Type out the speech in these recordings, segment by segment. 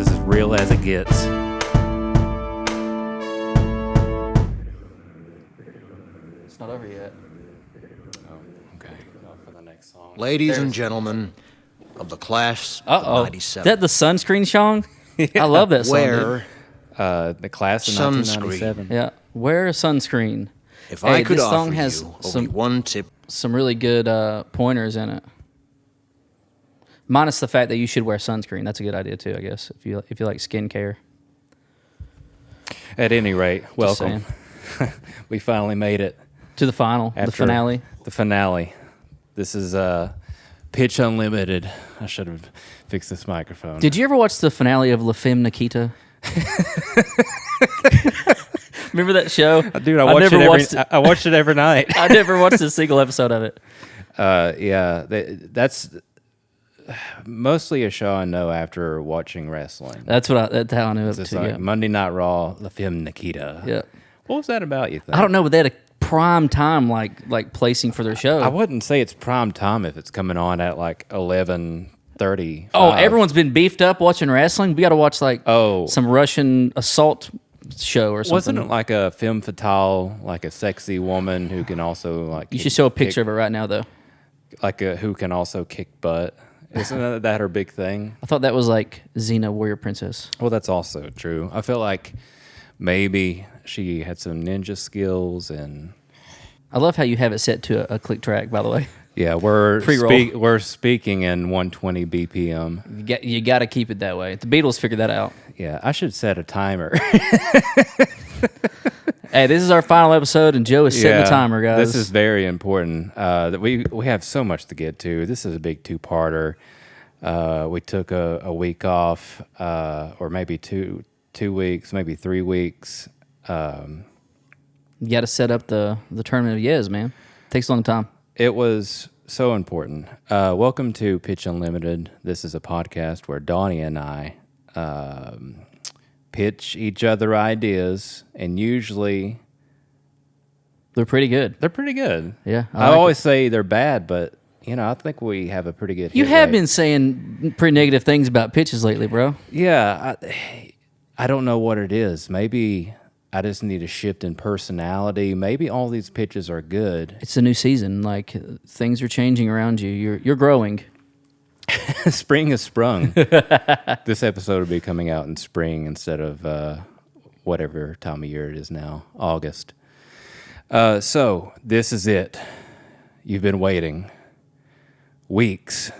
is as real as it gets. It's not over yet. Oh, okay. For the next song. Ladies and gentlemen of the class Uh-oh. of Is 97. that the sunscreen song? I love that song, dude. Wear The class of sunscreen. 1997. Yeah. Wear a sunscreen. If Hey, I could this offer song has you some- only one tip. Some really good pointers in it. Minus the fact that you should wear sunscreen. That's a good idea too, I guess, if you like skincare. At any rate, Just welcome. We finally made it. To the final, the After finale. The finale. This is Pitch Unlimited. I should have fixed this microphone. Did you ever watch the finale of La Femme Nikita? Remember that show? Dude, I watched it every night. I never watched a single episode of it. Yeah, that's mostly a show I know after watching wrestling. That's how I knew it It's too. like Yeah. Monday Night Raw, La Femme Nikita. Yeah. What was that about, you think? I don't know, but they had a prime time like placing for their show. I wouldn't say it's prime time if it's coming on at like 11:30. Oh, everyone's been beefed up watching wrestling. We got to watch some Russian assault show or something. Wasn't it like a femme fatale, like a sexy woman who can also like? You should show a picture of it right now, though. Who can also kick butt. Isn't that her big thing? I thought that was like Xena, Warrior Princess. Well, that's also true. I feel like maybe she had some ninja skills, and I love how you have it set to a click track, by the way. yeah, we're Pre-roll. we're speaking in 120 BPM. You got to keep it that way. The Beatles figured that out. Yeah, I should set a timer. Hey, this is our final episode, and Joe is setting the timer, guys. This is very important. That we have so much to get to. This is a big two-parter. We took a week off, or maybe two weeks, maybe 3 weeks. You got to set up the tournament of yes, man. Takes a long time. It was so important. Welcome to Pitch Unlimited. This is a podcast where Donnie and I pitch each other ideas, and usually They're pretty good. they're pretty good. Yeah, I always say they're bad, but I think we have a pretty good. You hit have rate. been saying pretty negative things about pitches lately, bro. Yeah, I don't know what it is. Maybe I just need a shift in personality. Maybe all these pitches are good. It's a new season. Like things are changing around you. You're growing. Spring has sprung. This episode will be coming out in spring instead of whatever time of year it is now, August. So this is it. You've been waiting weeks,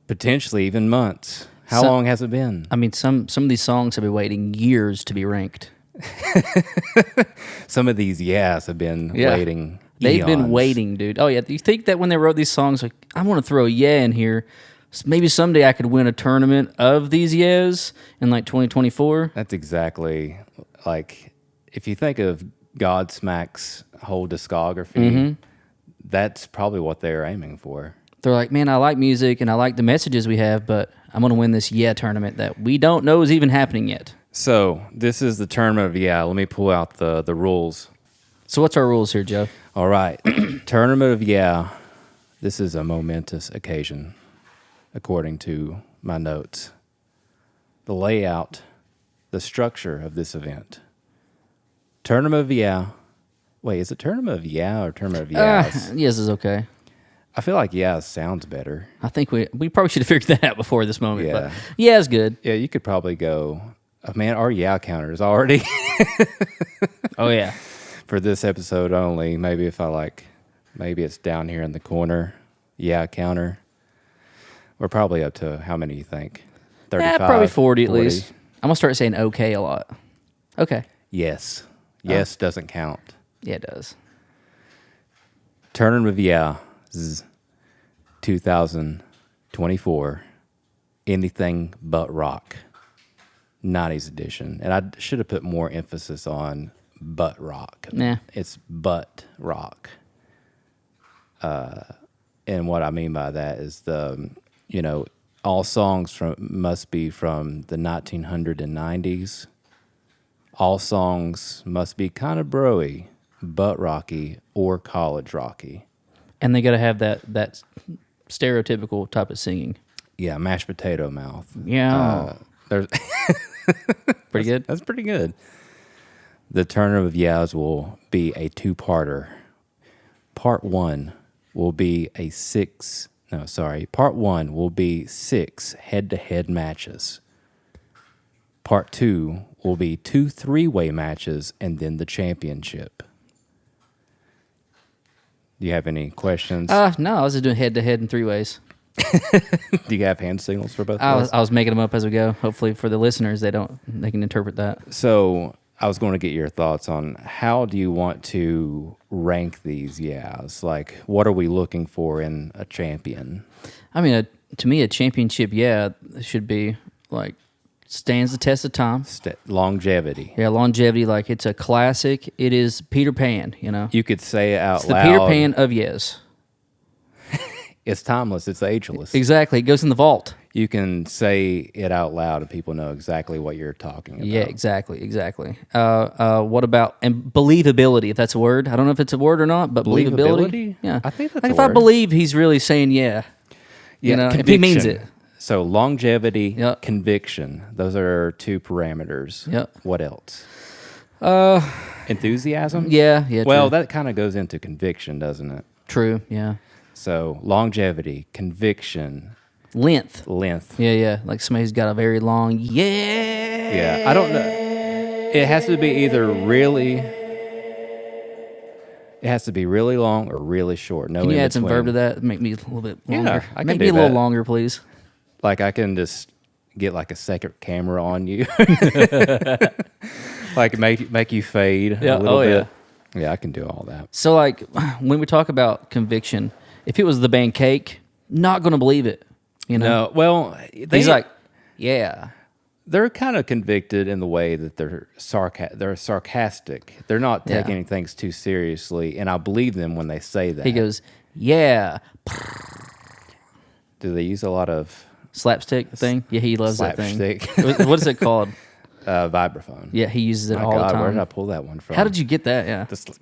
potentially even months. How long has it been? I mean, some of these songs have been waiting years to be ranked. Some of these have been waiting. They've been eons. waiting, dude. Oh, yeah. You think that when they wrote these songs, like, I want to throw a in here. Maybe someday I could win a tournament of these yes in like 2024. That's exactly like if you think of Godsmack's whole discography, that's probably what they're aiming for. They're like, man, I like music and I like the messages we have, but I'm going to win this tournament that we don't know is even happening yet. So this is the tournament of Let me pull out the rules. So what's our rules here, Joe? All right. Tournament of This is a momentous occasion, according to my notes. The layout, the structure of this event. Tournament of Wait, is it Tournament of or Tournament of Yes? Yes is okay. I feel like sounds better. I think we probably should have figured that out before this moment. Yeah. But yeah, it's good. Yeah, you could probably go. Man, our counter is already Oh, yeah. for this episode only. Maybe if maybe it's down here in the corner. Counter. We're probably up to how many you think? 35? Probably 40 at least. I'm going to start saying okay a lot. Okay. Yes. Yes doesn't count. Yeah, it does. Tournament of 2024. Anything but rock. 90s edition. And I should have put more emphasis on butt rock. Nah. It's butt rock. And what I mean by that is all songs must be from the 1990s. All songs must be kind of broy, butt rocky, or college rocky. And they got to have that stereotypical type of singing. Yeah, mashed potato mouth. Yeah. There's Pretty good. That's pretty good. The Tournament of Yaz will be a two-parter. Part one will be Part one will be 6 head-to-head matches. Part two will be 2 three-way matches and then the championship. Do you have any questions? No, I was just doing head-to-head in 3 ways. Do you have hand signals for both I of was, us? I was making them up as we go. Hopefully for the listeners, they can interpret that. So I was going to get your thoughts on how do you want to rank these Yaz? Like, what are we looking for in a champion? I mean, to me, a championship, should be like stands the test of time. Longevity. Yeah, longevity. Like it's a classic. It is Peter Pan. You know, You could say it out it's the loud. Peter Pan of Yes. It's timeless. It's ageless. Exactly. It goes in the vault. You can say it out loud and people know exactly what you're talking about. Yeah, exactly. What about and believability? If that's a word, I don't know if it's a word or not, but believability. Yeah, I think that's like a if I word. believe he's really saying yeah, you know, if he means it. So longevity, Yep. conviction. Those are 2 parameters. Yep. What else? Enthusiasm? Yeah. Well, true. that kind of goes into conviction, doesn't it? True. Yeah. So longevity, conviction, Length. length. Yeah. Like somebody's got a very long Yeah, I don't know. It has to be either really. It has to be really long or really short. No, Can you in add some between. verb to that? Make me a little bit Yeah, longer. I can Make do me a little that. longer, please. Like I can just get like a second camera on you, like make you fade Yeah, a little oh, bit. Yeah, I can do all that. So, like, when we talk about conviction, if it was the band Cake, not going to believe it. You know? No, well, He's like, yeah. they're kind of convicted in the way that they're sarcastic. They're not Yeah. taking things too seriously, and I believe them when they say that. He goes, yeah. Do they use a lot of Slapstick thing? Yeah, he loves that thing. slapstick? What is it called? Vibraphone. Yeah, he uses it My all God, the time. where did I pull that one from? How did you get that? Yeah. Just,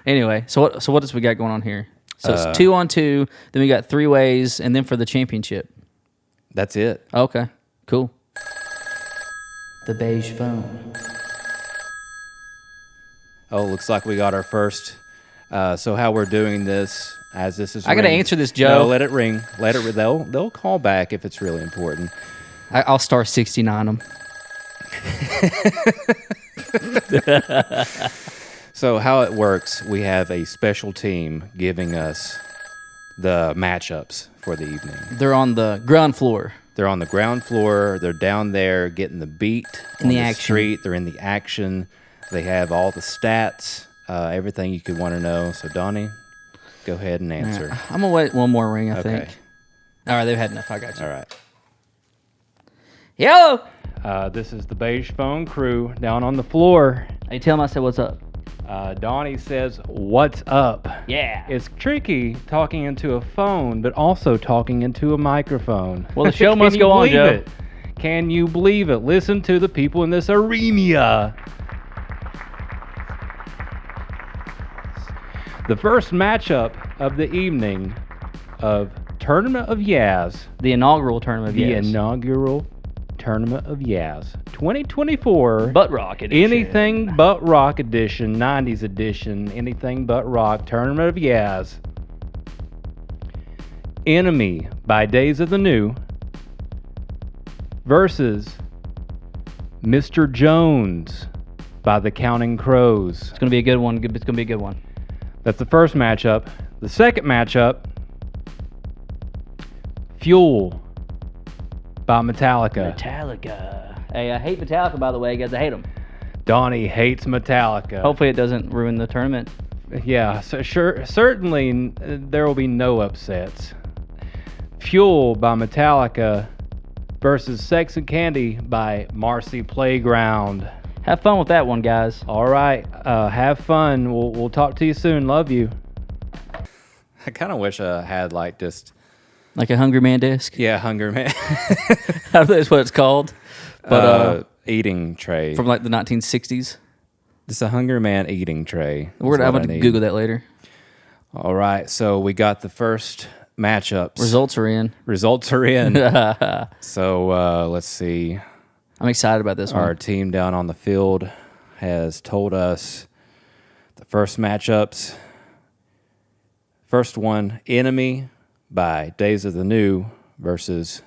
Anyway, so what else we got going on here? So it's 2-on-2, then we got 3 ways, and then for the championship. that's it. Okay, cool. The beige phone. Oh, looks like we got our first. So how we're doing this, as this is I gotta ringing- answer this, Joe. No, let it ring. Let it. They'll call back if it's really important. I'll star 69 them. So how it works, we have a special team giving us the matchups for the evening. They're on the ground floor. They're on the ground floor. They're down there getting the beat In on the the action. street. They're in the action. They have all the stats, everything you could want to know. So Donnie, go ahead and answer. I'm gonna wait one more ring, I Okay. think. All right, they've had enough. I got you. All right. Hello. This is the beige phone crew down on the floor. Hey, tell him I said what's up. Donnie says, "What's up?" Yeah. It's tricky talking into a phone, but also talking into a microphone. Well, the show Can must you go on, believe Joe. it? Can you believe it? Listen to the people in this arena. The first matchup of the evening of Tournament of Yaz, The inaugural tournament of the Yes. inaugural Tournament of Yaz 2024. Butt Rock edition. Anything but rock edition, 90s edition, anything but rock, Tournament of Yaz. Enemy by Days of the New versus Mr. Jones by the Counting Crows. It's gonna be a good one. It's gonna be a good one. That's the first matchup. The second matchup, Fuel by Metallica. Metallica. Hey, I hate Metallica, by the way, guys. I hate them. Donnie hates Metallica. Hopefully, it doesn't ruin the tournament. Yeah, so certainly there will be no upsets. Fuel by Metallica versus Sex and Candy by Marcy Playground. Have fun with that one, guys. All right, have fun. We'll talk to you soon. Love you. I kind of wish I had like just Like a Hungry Man disc. Hunger Man I don't know that's what it's called. But eating tray. from like the 1960s. It's a Hunger Man eating tray. I'm going to Google that later. All right, so we got the first matchups. Results are in. Results are in. So let's see. I'm excited about this Our one. team down on the field has told us the first matchups. First one, Enemy by Days of the New versus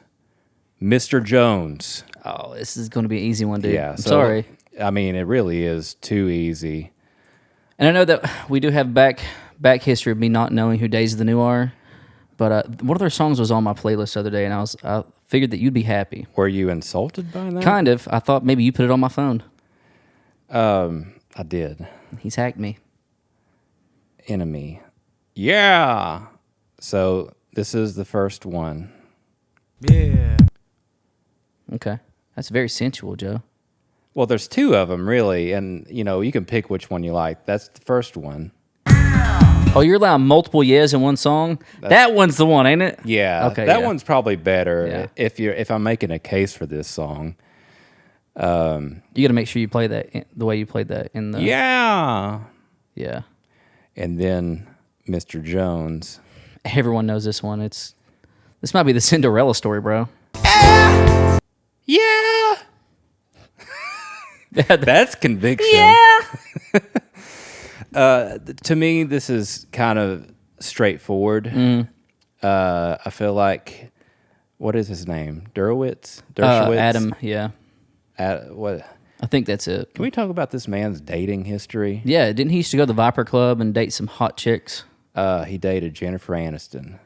Mr. Jones. Oh, this is going to be an easy one, dude. Yeah, I'm so, sorry. I mean, it really is too easy. And I know that we do have back history of me not knowing who Days of the New are, but one of their songs was on my playlist the other day, and I figured that you'd be happy. Were you insulted by that? Kind of. I thought maybe you put it on my phone. I did. He's hacked me. Enemy. Yeah. So this is the first one. Yeah. Okay. That's very sensual, Joe. Well, there's two of them, really, and, you can pick which one you like. That's the first one. Oh, you're allowing multiple yes in one song? That one's the one, ain't it? Yeah. Okay, that yeah. one's probably better Yeah. if I'm making a case for this song. You got to make sure you play that the way you played that in the... Yeah. Yeah. And then Mr. Jones. Everyone knows this one. This might be the Cinderella story, bro. Yeah. That's conviction. Yeah. To me, this is kind of straightforward. I feel like, what is his name? Dershowitz? Adam, yeah. What? I think that's it. Can we talk about this man's dating history? Yeah, didn't he used to go to the Viper Club and date some hot chicks? He dated Jennifer Aniston.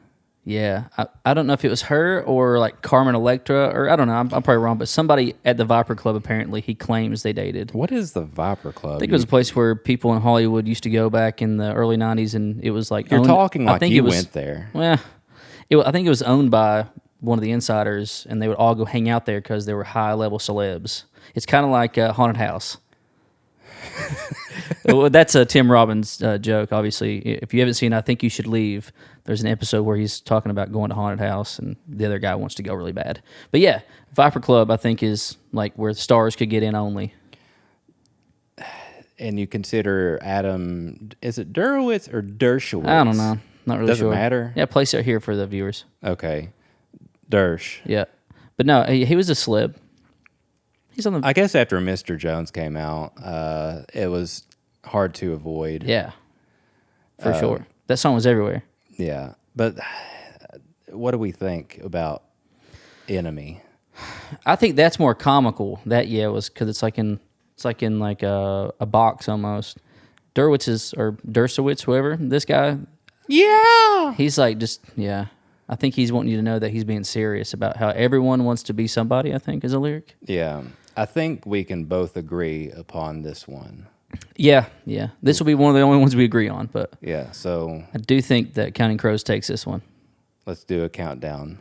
Yeah, I don't know if it was her or like Carmen Electra, or I don't know, I'm probably wrong, but somebody at the Viper Club apparently he claims they dated. What is the Viper Club? I think it was a place where people in Hollywood used to go back in the early 90s, and it was like... You're owned, talking like I think you it was, went there. Well, I think it was owned by one of the insiders, and they would all go hang out there because they were high-level celebs. It's kind of like a haunted house. Well, that's a Tim Robbins joke, obviously. If you haven't seen I Think You Should Leave, there's an episode where he's talking about going to haunted house, and the other guy wants to go really bad. But yeah, Viper Club, I think, is like where stars could get in only. And you consider Adam, is it Dershowitz or Dershowitz? I don't know. Not really Doesn't sure. matter? Yeah, place it here for the viewers. Okay. Dersh. Yeah. But no, he was a celeb. He's on the... I guess after Mr. Jones came out, it was hard to avoid. Yeah, for sure. That song was everywhere. Yeah. But what do we think about Enemy? I think that's more comical. That was because it's like in a box almost. Dershowitz, whoever this guy. Yeah. He's like just I think he's wanting you to know that he's being serious about how everyone wants to be somebody. I think is a lyric. Yeah. I think we can both agree upon this one. Yeah. This will be one of the only ones we agree on, but Yeah. So I do think that Counting Crows takes this one. let's do a countdown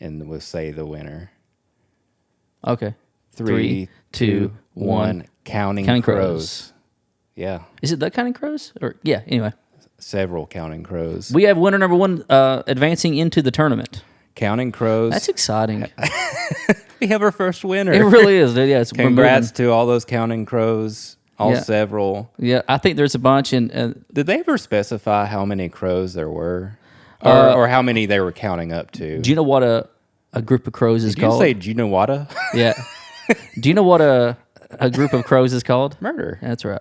and we'll say the winner. Okay. 3, 2, 1. Counting Crows. Yeah. Is it the Counting Crows? Or yeah. Anyway, Several Counting Crows. we have winner number one advancing into the tournament. Counting Crows. That's exciting. We have our first winner. It really is, dude. Yeah, it's Congrats to all those Counting Crows. All Yeah. several. Yeah, I think there's a bunch, and Did they ever specify how many crows there were? Or how many they were counting up to? do you know what a group of crows is Did you called? say Junawata? Yeah. Do you know what a group of crows is called? Murder. That's right.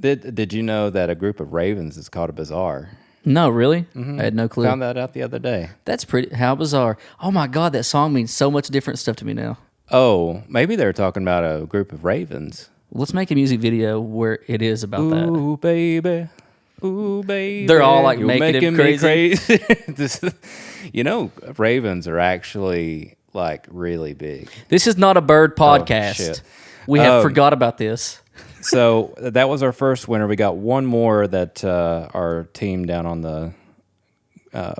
Did you know that a group of ravens is called a bazaar? No, really? I had no clue. Found that out the other day. That's pretty. How bizarre! Oh my God, that song means so much different stuff to me now. Oh, maybe they're talking about a group of ravens. Let's make a music video where it is about that. Ooh, baby. Ooh, baby. They're all, like, You're making him me crazy. Ravens are actually like really big. This is not a bird podcast. shit. We have forgot about this. So that was our first winner. We got one more that our team down on the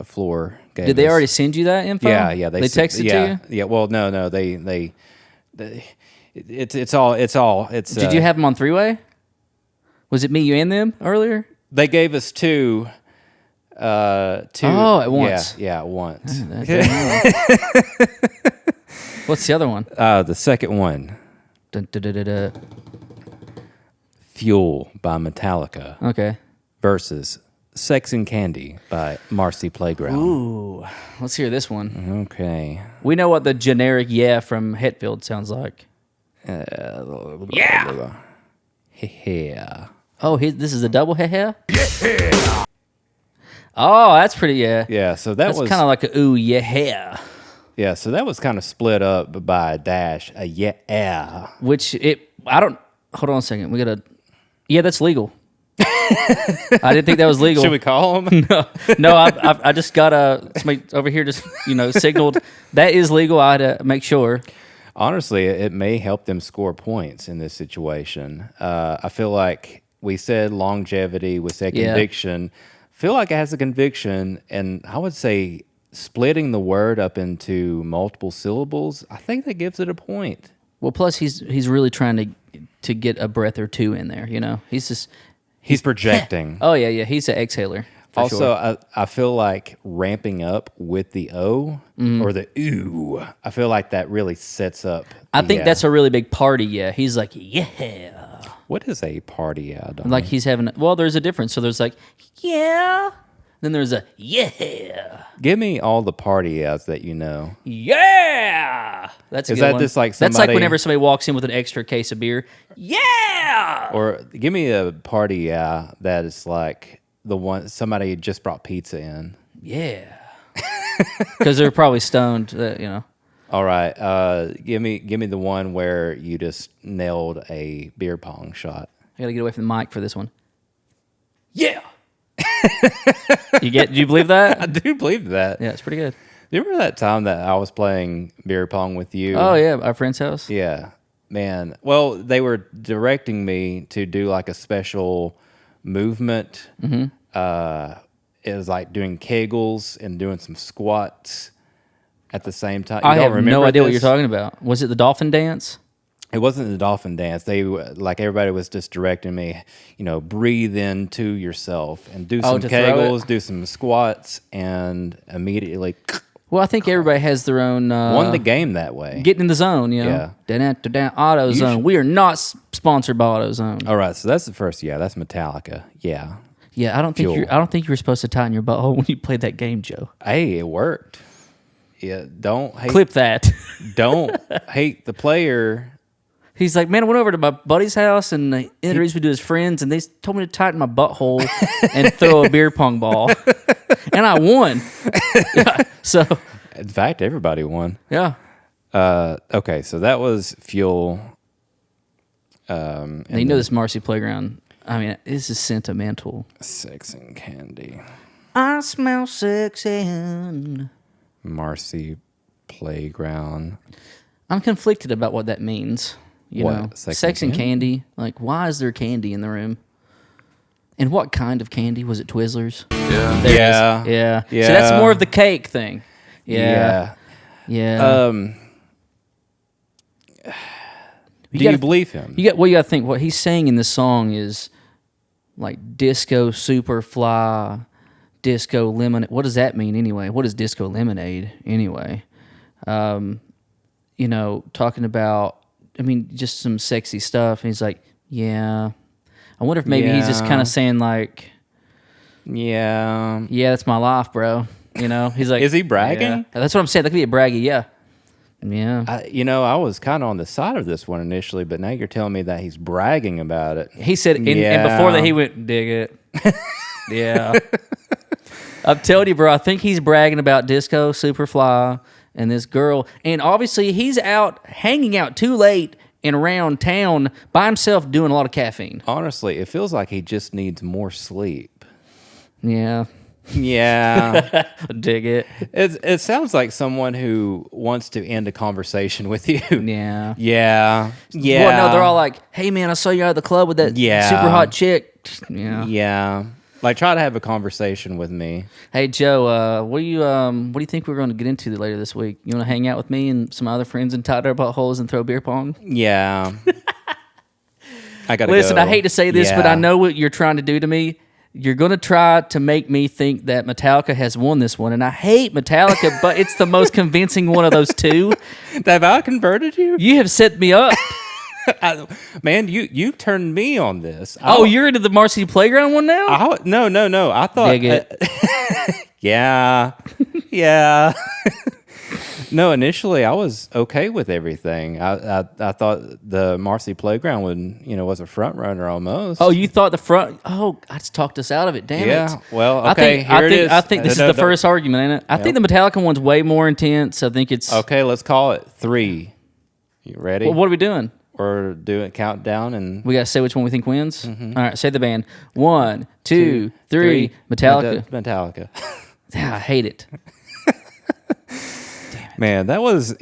floor gave Did they us. already send you that info? Yeah. They texted to you. Yeah. Well, no. It's all. Did you have them on three-way? Was it me, you, and them earlier? They gave us two. Oh, at once. Yeah, at once. What's the other one? The second one, Dun, dun, dun, dun, dun. Fuel by Metallica Okay. versus Sex and Candy by Marcy Playground. Ooh, let's hear this one. Okay. We know what the generic "yeah" from Hetfield sounds like. Yeah. Yeah. Oh, this is a double "yeah"? Yeah. Oh, that's pretty, yeah. Yeah, so That's kind of like a ooh, yeah. Yeah, so that was kind of split up by a dash, a yeah. Hold on a second. Yeah, that's legal. I didn't think that was legal. Should we call him? No, I just got somebody over here just, signaled. That is legal. I had to make sure. Honestly, it may help them score points in this situation. I feel like we said longevity, we said conviction. Feel like it has a conviction, and I would say splitting the word up into multiple syllables, I think that gives it a point. Well, plus he's really trying to get a breath or two in there, He's projecting. Oh, yeah, he's an exhaler. Also, sure. I feel like ramping up with the O or the ooh, I feel like that really sets up. I think that's a really big party, yeah. He's like, yeah. What is a party, yeah? Like he's having, there's a difference. So there's like, yeah. Then there's a, yeah. Give me all the party outs that you know. Yeah. That's a Is good that one. just like That's somebody? like whenever somebody walks in with an extra case of beer. Yeah. Or give me a party that is like the one somebody just brought pizza in. Yeah. Because they're probably stoned, All right, give me the one where you just nailed a beer pong shot. I gotta get away from the mic for this one. Yeah. Do you believe that? I do believe that. Yeah, it's pretty good. Do you remember that time that I was playing beer pong with you? Oh yeah, our friend's house. Yeah, man. Well, they were directing me to do like a special movement. Mm-hmm. It was like doing kegels and doing some squats at the same time. I have no idea what you're talking about. Was it the dolphin dance? It wasn't the dolphin dance. They like everybody was just directing me, breathe into yourself and do some kegels, do some squats, and immediately. Well, I think everybody has their own. Won the game that way. Getting in the zone, Yeah. AutoZone. We are not sponsored by AutoZone. All right, so that's the first. Yeah, that's Metallica. Yeah. Yeah, I don't think you were supposed to tighten your butthole when you played that game, Joe. Hey, it worked. Yeah, don't hate. Clip that. Don't hate the player. He's like, man, I went over to my buddy's house and he introduced me to his friends, and they told me to tighten my butthole and throw a beer pong ball, and I won. So, In fact, everybody won. yeah. Okay, so that was Fuel. And this Marcy Playground. I mean, this is sentimental. Sex and Candy. I smell sex and Marcy Playground. I'm conflicted about what that means. You What? know, Sex and and candy. Like, why is there candy in the room? And what kind of candy? Was it Twizzlers? Yeah. There it is. Yeah. Yeah. Yeah. So that's more of the cake thing. Yeah. Yeah. Do you believe him? You got to think what he's saying in this song is like disco superfly, disco lemonade. What does that mean anyway? What is disco lemonade anyway? Talking about, just some sexy stuff. And he's like, yeah. I wonder if maybe he's just kind of saying like, yeah, that's my life, bro. He's like, Is he bragging? Yeah. That's what I'm saying. That could be a braggy, yeah. Yeah. I was kind of on the side of this one initially, but now you're telling me that he's bragging about it. He said, and before that, he went, dig it. Yeah. I'm telling you, bro, I think he's bragging about Disco Superfly and this girl. And obviously, he's out hanging out too late and around town by himself doing a lot of caffeine. Honestly, it feels like he just needs more sleep. Yeah. Yeah. Dig it. It sounds like someone who wants to end a conversation with you. Yeah. Yeah. Yeah. Well, no, they're all like, hey, man, I saw you out of the club with that super hot chick. Yeah. Yeah. Like, try to have a conversation with me. Hey, Joe, what do you think we're going to get into later this week? You want to hang out with me and some other friends and tighten our buttholes and throw beer pong? Yeah. I gotta Listen, go. I hate to say this, but Yeah. I know what you're trying to do to me. You're going to try to make me think that Metallica has won this one, and I hate Metallica, but it's the most convincing one of those two. Have I converted you? You have set me up. Man, you turned me on this. Oh, you're into the Marcy Playground one now? No. I thought. Dig it. Yeah. No, initially I was okay with everything. I thought the Marcy Playground was a front runner almost. Oh, you thought the front? Oh, I just talked us out of it. Damn it. Yeah. Well, okay. I think this is the first argument, ain't it? I think the Metallica one's way more intense. I think it's Okay, let's call it 3. You ready? Well, what are we doing? Or do it countdown and We gotta say which one we think wins. All right, say the band. 1, 2, 3. Metallica. Metallica. I hate it. Man, that was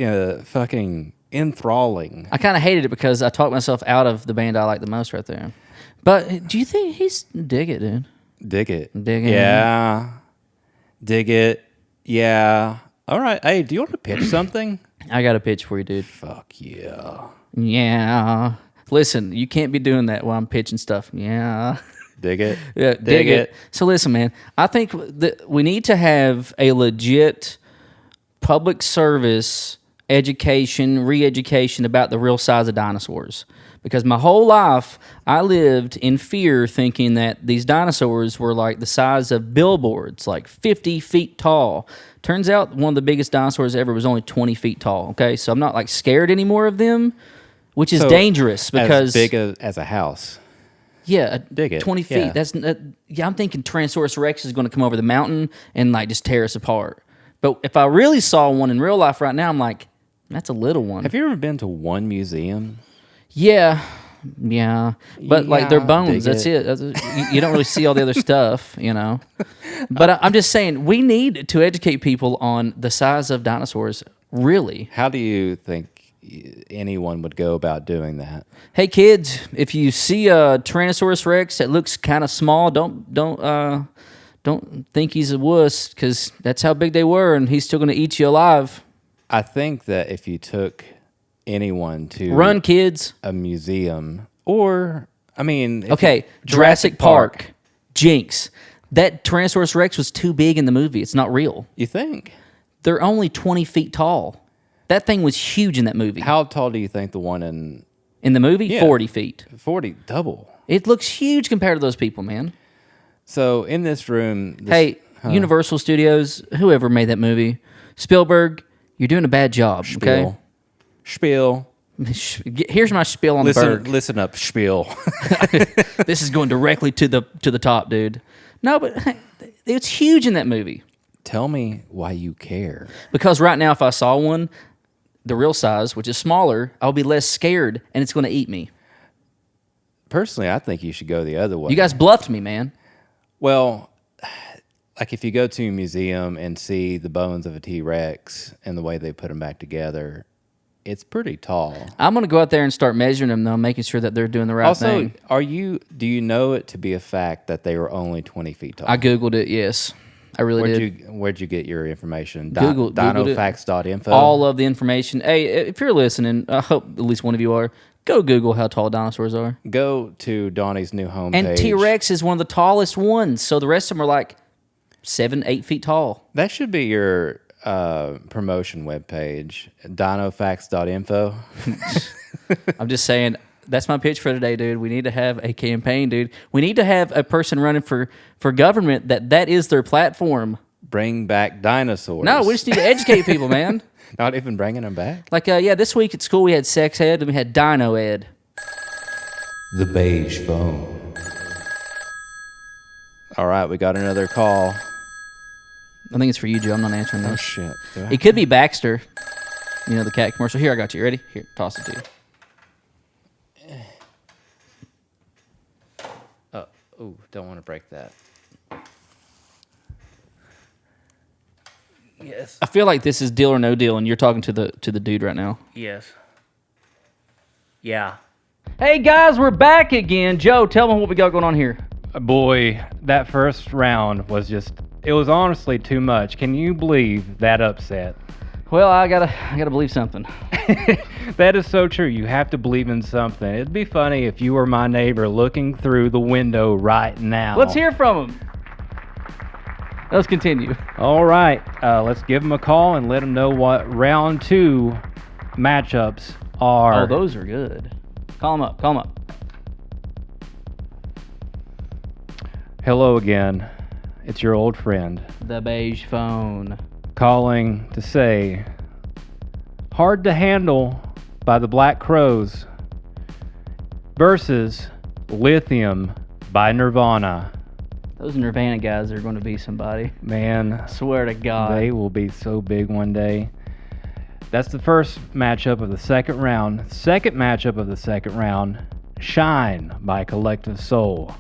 fucking enthralling. I kind of hated it because I talked myself out of the band I like the most right there. But do you think he's dig it, dude? Dig it. Dig it. Yeah. Dig it. Yeah. All right. Hey, do you want to pitch something? I got a pitch for you, dude. Fuck yeah. Yeah. Listen, you can't be doing that while I'm pitching stuff. Yeah. Dig it. Yeah, dig it. So listen, man, I think that we need to have a legit public service education, re-education about the real size of dinosaurs. Because my whole life, I lived in fear thinking that these dinosaurs were like the size of billboards, like 50 feet tall. Turns out one of the biggest dinosaurs ever was only 20 feet tall, okay? So I'm not like scared anymore of them, which is dangerous because... As big as a house. Yeah, Dig it. 20 feet. Yeah. That's I'm thinking Tyrannosaurus Rex is going to come over the mountain and like just tear us apart. But if I really saw one in real life right now, I'm like, that's a little one. Have you ever been to one museum? Yeah. But like their Yeah, bones, dig that's it. You don't really see all the other stuff, But I'm just saying, we need to educate people on the size of dinosaurs, really. How do you think anyone would go about doing that? Hey kids, if you see a Tyrannosaurus Rex that looks kind of small, don't think he's a wuss, because that's how big they were, and he's still going to eat you alive. I think that if you took anyone to Run, kids. a museum, or Okay, Jurassic Park. Jinx. That Tyrannosaurus Rex was too big in the movie. It's not real. You think? They're only 20 feet tall. That thing was huge in that movie. How tall do you think the one In the movie, Yeah. 40 feet. 40 double? It looks huge compared to those people, man. So in this room, Universal Studios, whoever made that movie, Spielberg, you're doing a bad job. Okay, Spiel. here's my spiel on the Berg. Listen up, Spiel. This is going directly to the top, dude. No, but it's huge in that movie. Tell me why you care. Because right now, if I saw one, the real size, which is smaller, I'll be less scared, and it's going to eat me. Personally, I think you should go the other way. You guys bluffed me, man. Well, like if you go to a museum and see the bones of a T-Rex and the way they put them back together, it's pretty tall. I'm going to go out there and start measuring them, though, making sure that they're doing the right thing. Also, do you know it to be a fact that they were only 20 feet tall? I Googled it, yes. I really did. Where'd you get your information? Googled it. Dinofacts.info? All of the information. Hey, if you're listening, I hope at least one of you are, go Google how tall dinosaurs are. Go to Donnie's new homepage. And T-Rex is one of the tallest ones, so the rest of them are like 7, 8 feet tall. That should be your promotion webpage, dinofacts.info. I'm just saying, that's my pitch for today, dude. We need to have a campaign, dude. We need to have a person running for government that is their platform. Bring back dinosaurs. No, we just need to educate people, man. Not even bringing them back? Like, this week at school we had sex ed and we had dino ed. The beige phone. All right, we got another call. I think it's for you, Joe. I'm not answering Oh, this. shit. It could be Baxter. You know, the cat commercial. Here, I got you. Ready? Here, toss it to you. Oh, don't want to break that. Yes. I feel like this is Deal or No Deal, and you're talking to the dude right now. Yes. Yeah. Hey guys, we're back again. Joe, tell them what we got going on here. Boy, that first round was it was honestly too much. Can you believe that upset? Well, I gotta believe something. That is so true. You have to believe in something. It'd be funny if you were my neighbor looking through the window right now. Let's hear from him. Let's continue. All right, let's give him a call and let him know what round 2 matchups are. Oh, those are good. Call him up. Call him up. Hello again. It's your old friend The beige phone. calling to say, Hard to Handle by the Black Crowes versus Lithium by Nirvana. Those Nirvana guys are going to be somebody. Man, Swear to God. they will be so big one day. That's the first matchup of the second round. Second matchup of the second round, Shine by Collective Soul,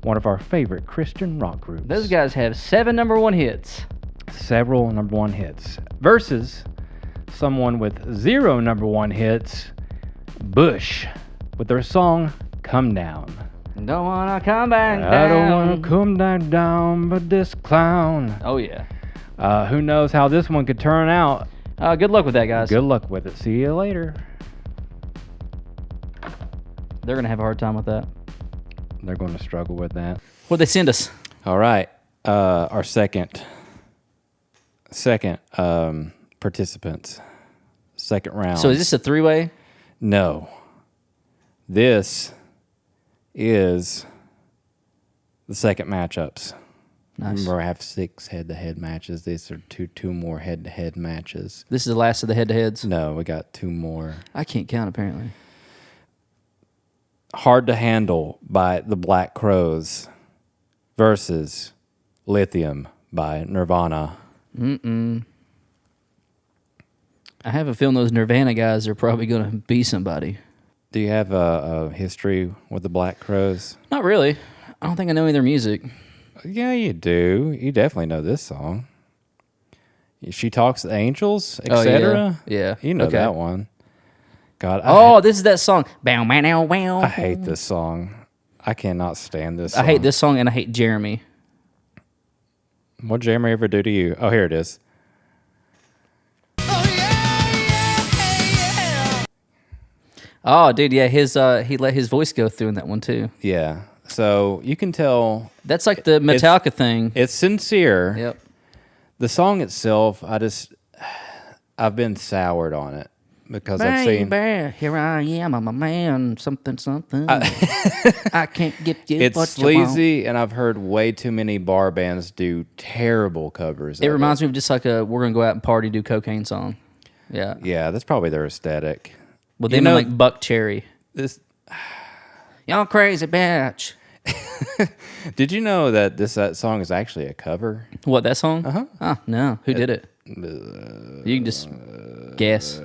one of our favorite Christian rock groups. Those guys have 7 number 1 hits. Several number 1 hits. Versus someone with 0 number 1 hits, Bush, with their song Come Down. Don't wanna come back down. I don't want to come down, but this clown. Oh, yeah. Who knows how this one could turn out. Good luck with that, guys. Good luck with it. See you later. They're going to have a hard time with that. They're going to struggle with that. What'd they send us? All right. Our second participants. Second round. So is this a 3-way? No. This is the second matchups. Nice. Remember, I have 6 head-to-head matches. These are two more head-to-head matches. This is the last of the head-to-heads? No, we got 2 more. I can't count, apparently. Hard to Handle by the Black Crowes versus Lithium by Nirvana. I have a feeling those Nirvana guys are probably going to be somebody. Do you have a history with the Black Crowes? Not really. I don't think I know any of their music. Yeah, you do. You definitely know this song. She Talks to Angels, Oh, etc. yeah. You know Okay. that one. God, This is that song. Bow, bow, bow, bow. I hate this song. I cannot stand this song. I hate this song, and I hate Jeremy. What'd Jeremy ever do to you? Oh, here it is. Oh, dude, yeah, he let his voice go through in that one, too. Yeah. So you can tell That's like the Metallica thing. it's sincere. Yep. The song itself, I've been soured on it because I've seen Baby, here I am, I'm a man, something. I can't get you it's what you want. sleazy, and I've heard way too many bar bands do terrible covers. It reminds me of just like a we're gonna go out and party, do cocaine song. Yeah. Yeah, that's probably their aesthetic. Well, You them know- and like Buck Cherry. This Y'all crazy bitch. did you know that that song is actually a cover? What, that song? Uh-huh. Oh, no. Who did it? You can just guess.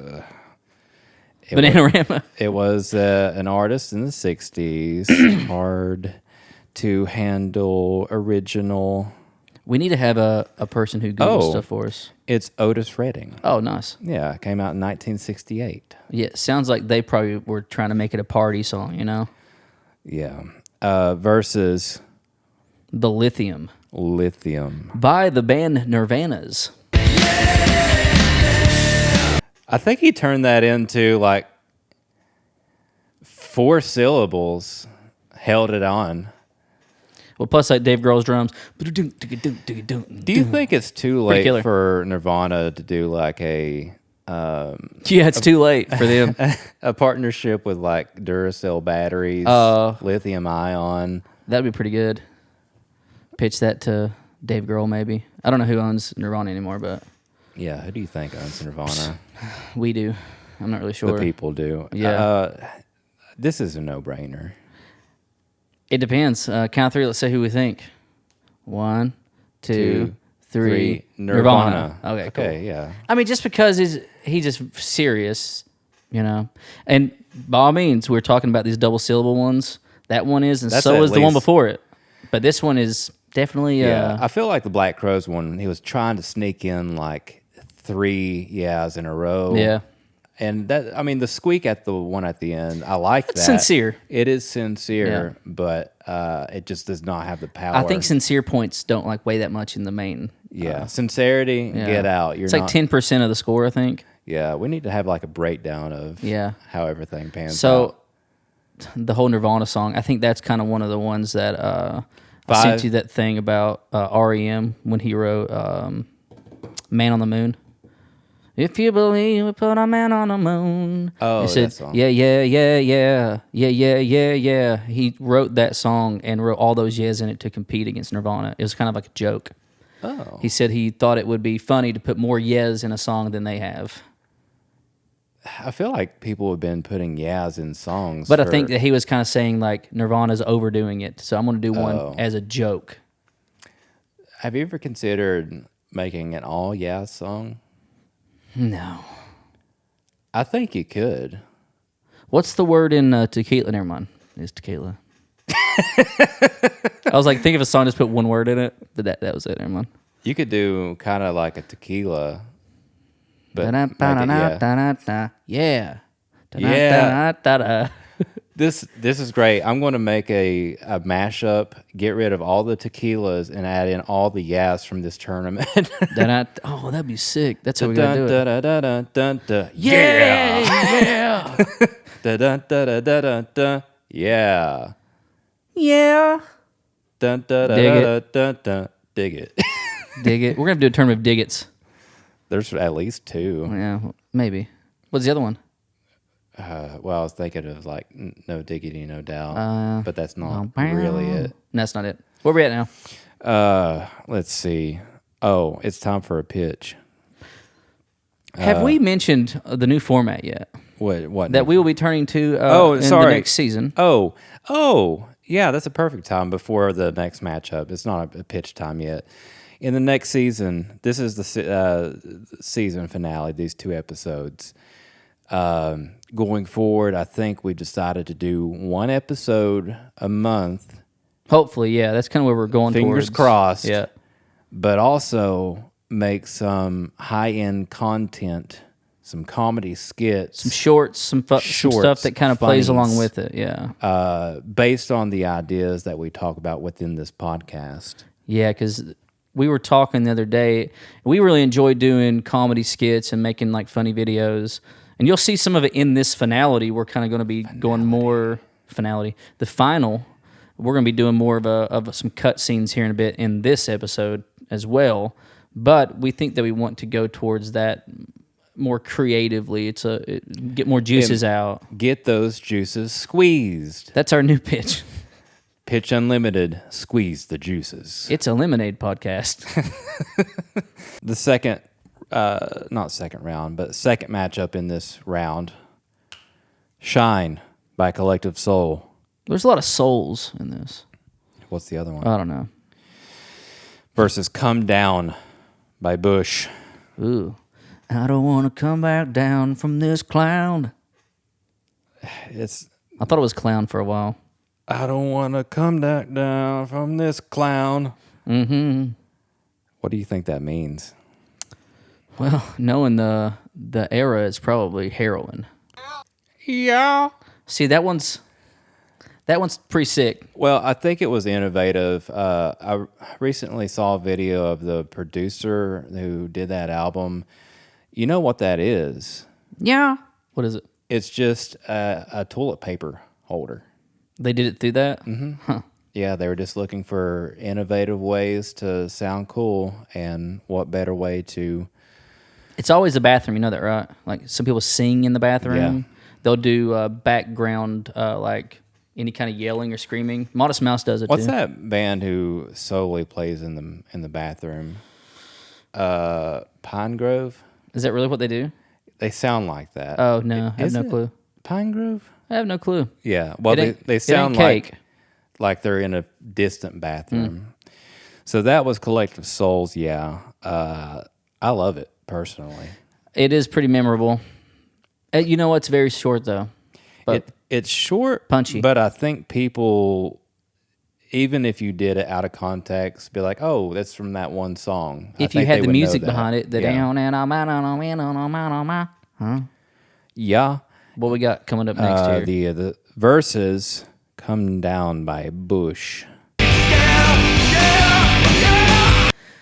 Bananarama. It was an artist in the 60s. Hard to handle original. We need to have a person who Googles Oh. stuff for us. It's Otis Redding. Oh, nice. Yeah, it came out in 1968. Yeah, it sounds like they probably were trying to make it a party song, you know? Yeah. Versus The Lithium Lithium. by the band Nirvanas. I think he turned that into like 4 syllables, held it on. Well, plus like Dave Grohl's drums. Do you think it's too late killer. for Nirvana to do like a Yeah, it's too late for them. a partnership with like Duracell batteries, lithium ion? That'd be pretty good. Pitch that to Dave Grohl, maybe. I don't know who owns Nirvana anymore, but Yeah, who do you think owns Nirvana? we do. I'm not really sure. The people do. Yeah. This is a no-brainer. It depends. Count of 3. Let's say who we think. 1, 2, 3. Nirvana. Okay, cool. Okay, yeah. I mean, just because he's just serious, you know. And by all means, we're talking about these double syllable ones. That one is, and That's so at is the one least- before it. But this one is definitely. Yeah, I feel like the Black Crowes one, he was trying to sneak in like 3 yeahs in a row. Yeah. And that, I mean, the squeak at the one at the end, I like that. sincere. It is sincere, but it just does not have the power. I think sincere points don't like weigh that much in the main. Yeah, sincerity, Yeah. get out. You're It's not, like 10% of the score, I think. Yeah, we need to have like a breakdown of how everything pans out. So the whole Nirvana song, I think that's kind of one of the ones that I sent you that thing about REM when he wrote Man on the Moon. If you believe we put a man on the moon. Oh, He said, that song. yeah, yeah, yeah, yeah, yeah, yeah, yeah, yeah. He wrote that song and wrote all those yeahs in it to compete against Nirvana. It was kind of like a joke. Oh. He said he thought it would be funny to put more yeahs in a song than they have. I feel like people have been putting yeahs in songs. But I think that he was kind of saying like Nirvana's overdoing it. So I'm going to do one as a joke. Have you ever considered making an all yeah song? No. I think you could. What's the word in tequila? Never mind. It's tequila. I was like, think of a song, just put one word in it. But that was it. Never mind. You could do kind of like a tequila, but make it, yeah. Yeah. This is great. I'm going to make a mashup, get rid of all the tequilas, and add in all the yas from this tournament. Oh, that'd be sick. That's how we gotta do it. Yeah. Yeah. Yeah. Dig it. Dig it. We're gonna do a tournament of diggits. There's at least two. Yeah, maybe. What's the other one? Well, I was thinking of like no diggity, no doubt, but that's not really it. No, that's not it. Where we at now? Let's see. Oh, it's time for a pitch. Have we mentioned the new format yet? What? That we will be turning to in sorry. the next season. Oh, yeah, that's a perfect time before the next matchup. It's not a pitch time yet. In the next season, this is the season finale, these 2 episodes. Going forward, I think we decided to do 1 episode a month. Hopefully, yeah. That's kind of where we're going Fingers towards. crossed. Yeah. But also make some high-end content, some comedy skits. Some shorts, some stuff that kind of plays along with it, yeah. Based on the ideas that we talk about within this podcast. Yeah, because we were talking the other day. We really enjoy doing comedy skits and making like funny videos. And you'll see some of it in this finality. We're kind of going to be going more finality. The final, we're going to be doing more of some cut scenes here in a bit in this episode as well. But we think that we want to go towards that more creatively. Get more juices out. Get those juices squeezed. That's our new pitch. Pitch Unlimited, squeeze the juices. It's a lemonade podcast. The second, not second round, but second matchup in this round, Shine by Collective Soul. There's a lot of souls in this. What's the other one? I don't know. Versus Come Down by Bush. Ooh. I don't want to come back down from this clown. I thought it was clown for a while. I don't want to come back down from this clown. Mm-hmm. What do you think that means? Well, knowing the era, it's probably heroin. Yeah. See, that one's pretty sick. Well, I think it was innovative. I recently saw a video of the producer who did that album. You know what that is? Yeah. What is it? It's just a toilet paper holder. They did it through that? Mm-hmm. Huh. Yeah, they were just looking for innovative ways to sound cool, and what better way to... It's always the bathroom, you know that, right? Like, some people sing in the bathroom. Yeah. They'll do background, like, any kind of yelling or screaming. Modest Mouse does it, What's too. that band who solely plays in the bathroom? Pine Grove? Is that really what they do? They sound like that. Oh, no. I have Is no it clue. Pine Grove? I have no clue. Yeah. Well, It they ain't sound cake. like they're in a distant bathroom. So that was Collective Souls, yeah. I love it, personally. It is pretty memorable. You know what's very short, though. But It's short, punchy. But I think people, even if you did it out of context, be like, "Oh, that's from that one song." if I you think had they the would know music that. behind it, the Yeah. down and huh? Yeah. What we got coming up next here? The verses Come Down by Bush.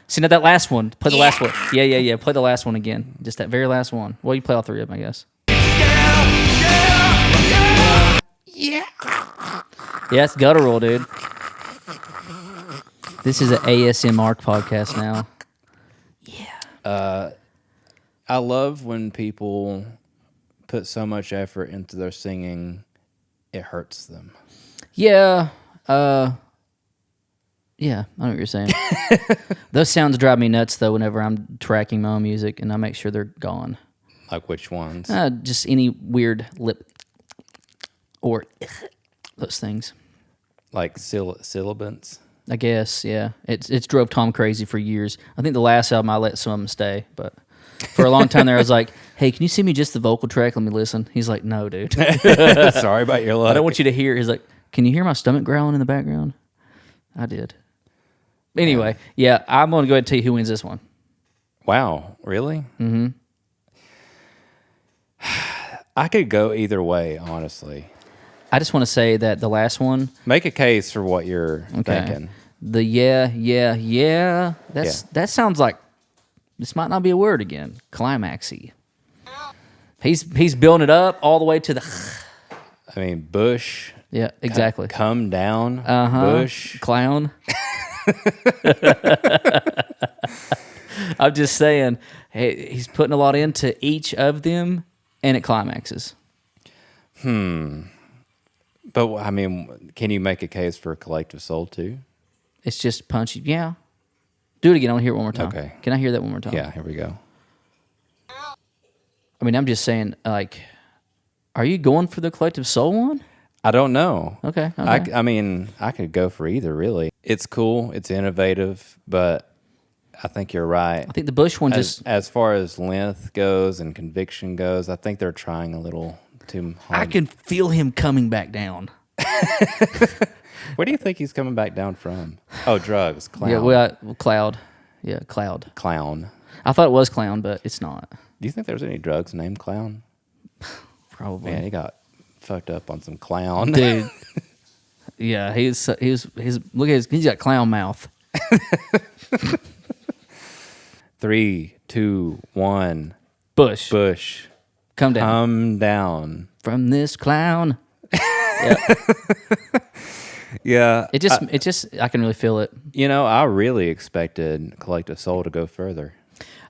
See, now that last one. Play the last one. Yeah. Play the last one again. Just that very last one. Well, you play all 3 of them, I guess. Yeah, it's guttural, dude. This is an ASMR podcast now. I love when people put so much effort into their singing, it hurts them. Yeah. Yeah, I know what you're saying. Those sounds drive me nuts, though, whenever I'm tracking my own music, and I make sure they're gone. Like which ones? Just any weird lip or those things. Like syllabants? I guess, yeah. It's drove Tom crazy for years. I think the last album I let some of them stay, but for a long time there I was like, hey, can you send me just the vocal track? Let me listen. He's like, no, dude. Sorry about your luck. I don't want you to hear. He's like, can you hear my stomach growling in the background? I did. Anyway, yeah, I'm going to go ahead and tell you who wins this one. Wow, really? Mm-hmm. I could go either way, honestly. I just want to say that the last one, Make a case for what you're thinking. the that sounds like this might not be a word again. Climaxy. He's building it up all the way to the. I mean, Bush. Yeah, exactly. Come down, Bush. Clown. I'm just saying, hey, he's putting a lot into each of them, and it climaxes. But, I mean, can you make a case for Collective Soul, too? It's just punchy. Yeah. Do it again. I want to hear it one more time. Okay. Can I hear that one more time? Yeah, here we go. I mean, I'm just saying, like, are you going for the Collective Soul one? I don't know. Okay. I mean, I could go for either, really. It's cool. It's innovative, but I think you're right. I think the Bush one As far as length goes and conviction goes, I think they're trying a little too hard. I can feel him coming back down. Where do you think he's coming back down from? Oh, drugs. Clown. Yeah, well, Cloud. Yeah, Cloud. Clown. I thought it was Clown, but it's not. Do you think there's any drugs named Clown? Probably. Man, he got fucked up on some clown. Dude. Yeah, he's look at he's got clown mouth. 3, 2, 1. Bush. Come down. Come down. From this clown. Yeah. It just I can really feel it. You know, I really expected Collective Soul to go further.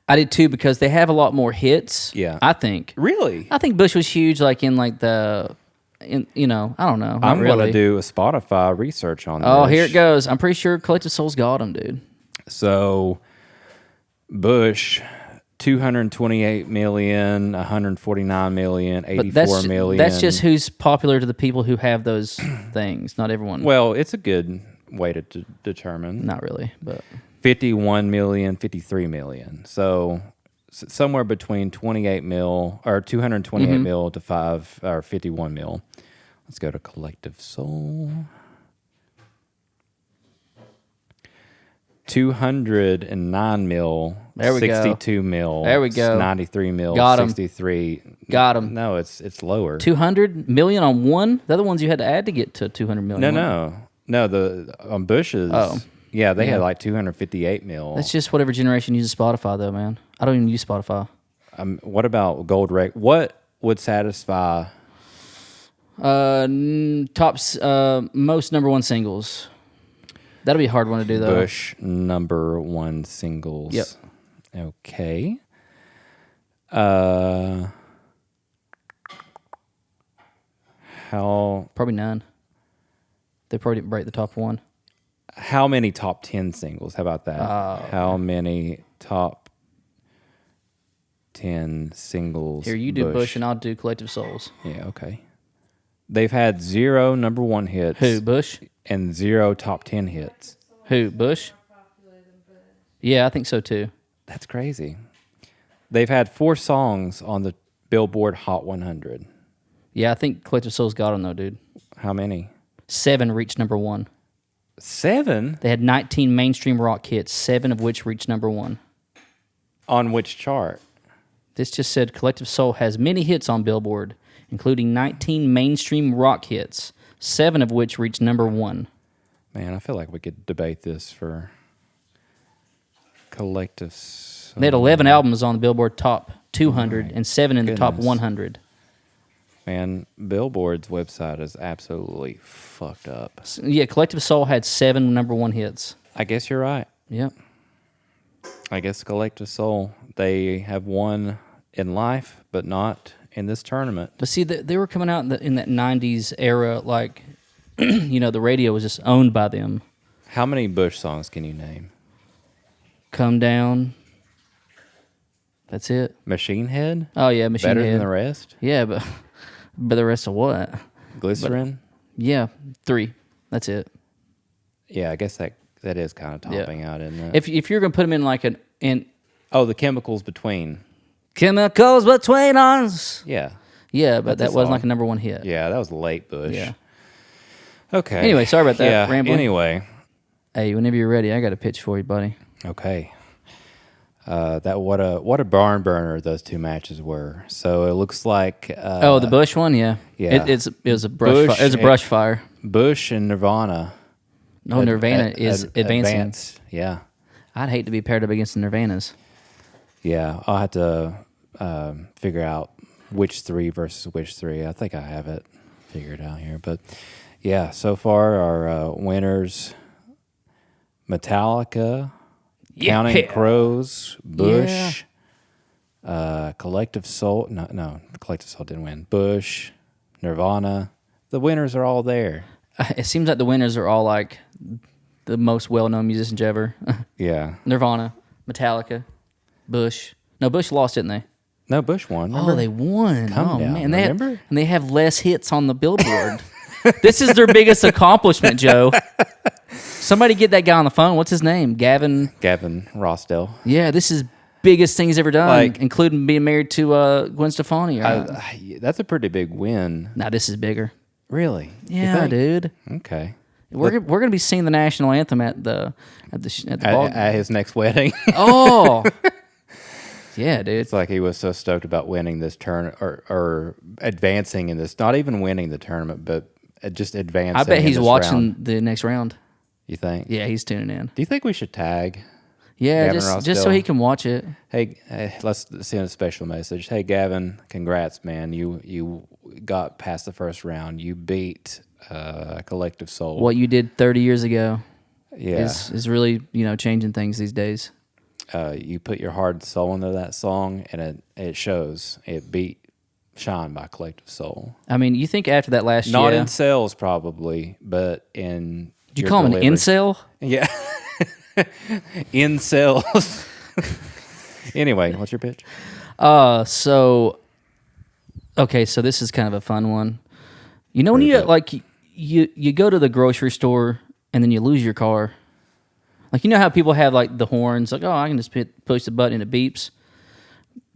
I did too, because they have a lot more hits. Yeah. I think. Really? I think Bush was huge, like in like I don't know. I'm really. going to do a Spotify research on this. Oh, here it goes. I'm pretty sure Collective Soul's got him, dude. So, Bush, 228 million, 149 million, 84 million. That's just who's popular to the people who have those things. Not everyone. Well, it's a good way to determine. Not really, but 51 million, 53 million. So somewhere between 28 mil or 228 mil to 51 mil. Let's go to Collective Soul. 209 mil. There we go. 62 mil. There we go. 93 mil. Got 'em. 63. Got 'em. No, it's lower. 200 million on one. The other ones you had to add to get to 200 million. No. The on Bush's. Oh. Yeah, they had like 258 mil. That's just whatever generation uses Spotify, though, man. I don't even use Spotify. What about Gold Rec? What would satisfy? Tops most number one singles. That'll be a hard one to do, though. Bush number one singles. Yep. Okay. How Probably none. They probably didn't break the top one. how many top 10 singles? How about that? How many top 10 singles? Here, you do Bush and I'll do Collective Souls. Yeah, okay. They've had 0 number one hits. Who, Bush? And 0 top 10 hits. Who, Bush? Yeah, I think so too. That's crazy. They've had 4 songs on the Billboard Hot 100. Yeah, I think Collective Souls got them though, dude. How many? 7 reached number one. 7? They had 19 mainstream rock hits, 7 of which reached number one. On which chart? This just said Collective Soul has many hits on Billboard, including 19 mainstream rock hits, 7 of which reached number one. Man, I feel like we could debate this for Collective Soul. They had 11 albums on the Billboard Top 200 and 7 in the Top goodness. 100. Man, Billboard's website is absolutely fucked up. So, yeah, Collective Soul had 7 number one hits. I guess you're right. Yep. I guess Collective Soul, They have won in life, but not in this tournament. But see, they were coming out in that '90s era, like the radio was just owned by them. How many Bush songs can you name? Come Down. That's it. Machine Head? Oh yeah, Machine Better Head. than the rest? Yeah, but the rest of what? Glycerin? Yeah, 3. That's it. Yeah, I guess that is kind of topping out, isn't it? If you're gonna put them in like Oh, the chemicals between. chemicals between us. Yeah. Yeah, but That's that a wasn't song. like a number 1 hit. Yeah, that was late Bush. Yeah. Okay. Anyway, sorry about that, Yeah. rambling. Anyway. Hey, whenever you're ready, I got a pitch for you, buddy. Okay. What a barn burner those 2 matches were. So it looks like the Bush one, yeah. yeah. It was a brush. Bush It was a brush fire. Bush and Nirvana. No, Nirvana is advancing. Advanced. Yeah. I'd hate to be paired up against the Nirvanas. Yeah. I'll have to figure out which 3 versus which 3. I think I have it figured out here. But yeah, so far our winners, Metallica, Counting Crows, Bush, Collective Soul. No, Collective Soul didn't win. Bush, Nirvana. The winners are all there. It seems like the winners are all like the most well-known musicians ever. Yeah. Nirvana, Metallica, Bush. No, Bush lost, didn't they? No, Bush won. Remember? Oh, they won. Come down, man, remember? And they have less hits on the Billboard. This is their biggest accomplishment, Joe. Somebody get that guy on the phone. What's his name? Gavin Rossdale. Yeah, this is biggest thing he's ever done, Like- including being married to Gwen Stefani. That's a pretty big win. Now this is bigger. Really? You Yeah, think? dude. Okay. We're gonna be singing the national anthem at the ball. At his next wedding. Oh, yeah, dude. It's like he was so stoked about winning this turn or advancing in this. Not even winning the tournament, but just advancing. I bet in he's this watching round. the next round. You think? Yeah, he's tuning in. Do you think we should tag? Yeah, Gavin just so Rossdale? he can watch it. Hey, let's send a special message. Hey, Gavin, congrats, man. You got past the first round. You beat Collective Soul. What you did 30 years ago Yeah. is really changing things these days. You put your heart and soul into that song, and it shows. It beat Shine by Collective Soul. I mean, you think after that last Not year, in sales, probably, but in. did you your call him delivery. an incel? Yeah. In sales. Anyway, what's your pitch? So this is kind of a fun one. You know when you like you go to the grocery store and then you lose your car. Like you know how people have like the horns, like I can just push the button and it beeps.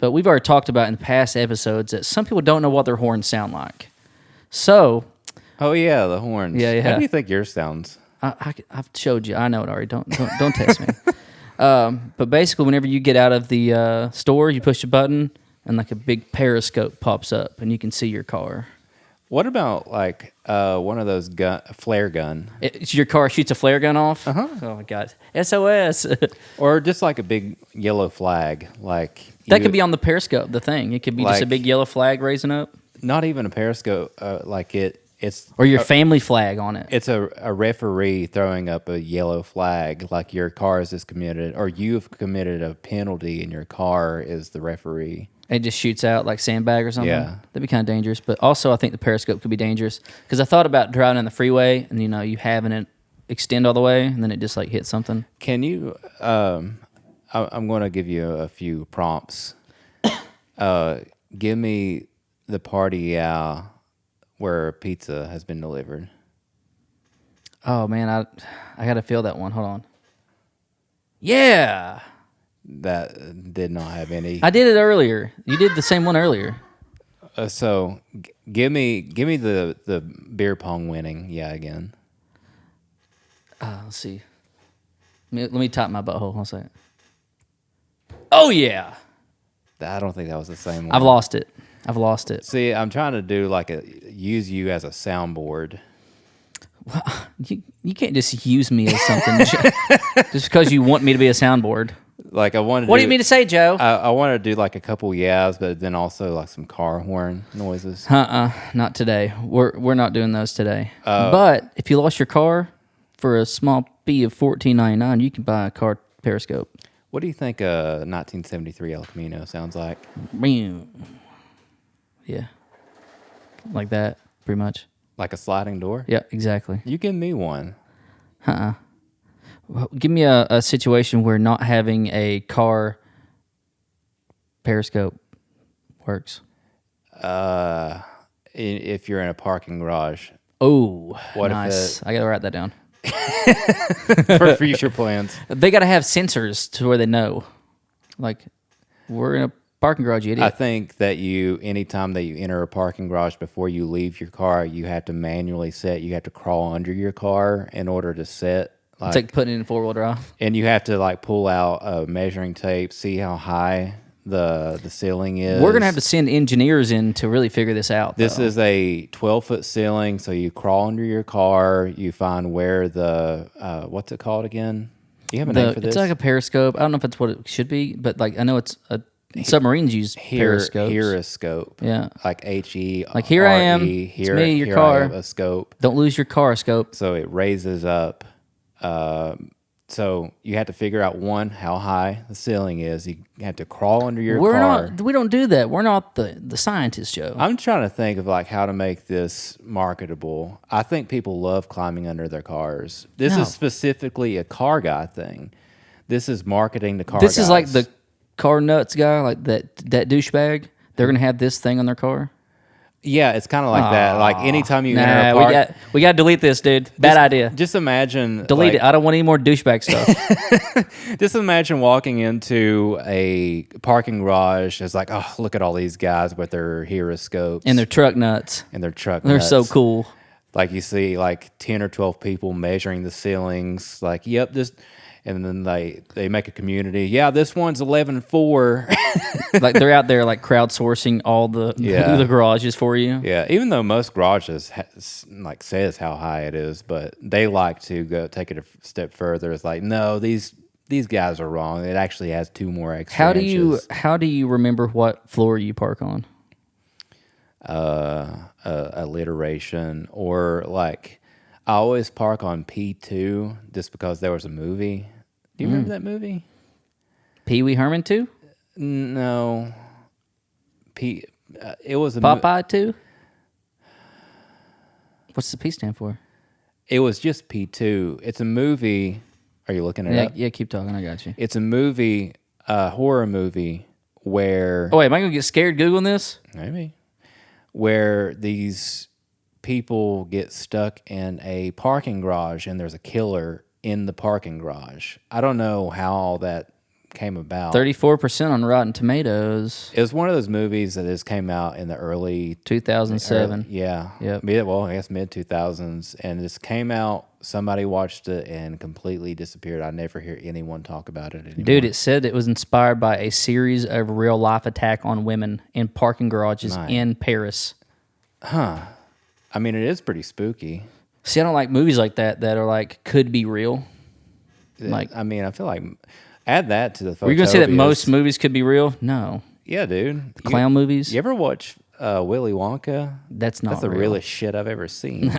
But we've already talked about in past episodes that some people don't know what their horns sound like. So Oh yeah, the horns. Yeah. How do you think yours sounds? I've showed you. I know it already. Don't test me. But basically, whenever you get out of the store, you push a button, and like a big periscope pops up, and you can see your car. What about like one of those flare gun, Your car shoots a flare gun off. Uh-huh. Oh my god! SOS. or just like a big yellow flag, like That could be on the periscope. The thing. It could be just a Like- big yellow flag raising up, not even a periscope, like it's or your family flag on it. it's a referee throwing up a yellow flag, like your car is committed, or you've committed a penalty, and your car is the referee. It just shoots out like sandbag or something. Yeah. That'd be kind of dangerous. But also, I think the periscope could be dangerous because I thought about driving on the freeway and you having it extend all the way and then it just like hit something. Can you? I'm going to give you a few prompts. Give me the party where pizza has been delivered. Oh man, I got to feel that one. Hold on. Yeah, That did not have any. I did it earlier. You did the same one earlier. So give me the beer pong winning. Yeah, again. Let's see. Let me top my butthole. One second. Oh yeah, I don't think that was the same one. I've lost it. See, I'm trying to do use you as a soundboard. You can't just use me as something just because you want me to be a soundboard. Like I wanted. What do you mean to say, Joe? I want to do like a couple yeahs, but then also like some car horn noises. Not today. We're not doing those today. But if you lost your car for a small fee of $14.99, you can buy a car periscope. What do you think a 1973 El Camino sounds like? Yeah. Like that, pretty much. Like a sliding door? Yeah, exactly. You give me one. Well, give me a situation where not having a car periscope works. If you're in a parking garage Oh, What if nice. I got to write that down. for future plans. They got to have sensors to where they know. Like, we're in a parking garage, you I idiot. think that anytime that you enter a parking garage before you leave your car, you have to manually set. You have to crawl under your car in order to set. It's like putting it in four-wheel drive. And you have to like pull out a measuring tape, see how high the ceiling is. We're going to have to send engineers in to really figure this out. This though. is a 12-foot ceiling, so you crawl under your car. You find where the what's it called again? Do you have a name for this? It's like a periscope. I don't know if it's what it should be, but like I know it's submarines use periscopes. Heriscope. Yeah. Like HE. Like, here I am. It's me, your car. I have a scope. Don't lose your car scope. So it raises up. So you have to figure out how high the ceiling is. You have to crawl under your car. We don't do that. We're not the scientists, Joe. I'm trying to think of like how to make this marketable. I think people love climbing under their cars. This No. is specifically a car guy thing. This is marketing to car This guys. is like the car nuts guy, like that douchebag. They're gonna have this thing on their car. Yeah, it's kind of like that. Like anytime you Nah, enter a park, we got to delete this, dude. Bad idea. Just imagine Delete like, it. I don't want any more douchebag stuff. Just imagine walking into a parking garage. It's like, oh, look at all these guys with their Heriscopes And their truck nuts. and their truck. They're so nuts. cool. Like you see, like 10 or 12 people measuring the ceilings. Like, yep, this, and then they make a community. Yeah, this one's 11.4. Like they're out there like crowdsourcing all the Yeah. the garages for you. Yeah, even though most garages like says how high it is, but they like to go take it a step further. It's like, no, these guys are wrong. It actually has 2 more extra inches. How do you remember what floor you park on? Alliteration, or like I always park on P2 just because there was a movie. Do you remember that movie? Pee Wee Herman 2? No. It was a Popeye 2? What's the P stand for? It was just P2. It's a movie. Are you looking it up? Yeah, keep talking. I got you. It's a movie, a horror movie where Oh, wait, am I going to get scared Googling this? maybe where these people get stuck in a parking garage and there's a killer in the parking garage. I don't know how all that came about. 34% on Rotten Tomatoes, It was one of those movies that just came out in the early 2007. yeah. Yep. Well, I guess mid 2000s, and this came out. Somebody watched it and completely disappeared. I never hear anyone talk about it anymore. Dude, it said it was inspired by a series of real-life attack on women in parking garages Nice. in Paris. I mean, it is pretty spooky. See, I don't like movies like that are like, could be real. Like, I mean, I feel like add that to the. were you going to say that photobias. most movies could be real? No. Yeah, dude. Clown movies? You ever watch Willy Wonka? That's not That's the real. realest shit I've ever seen.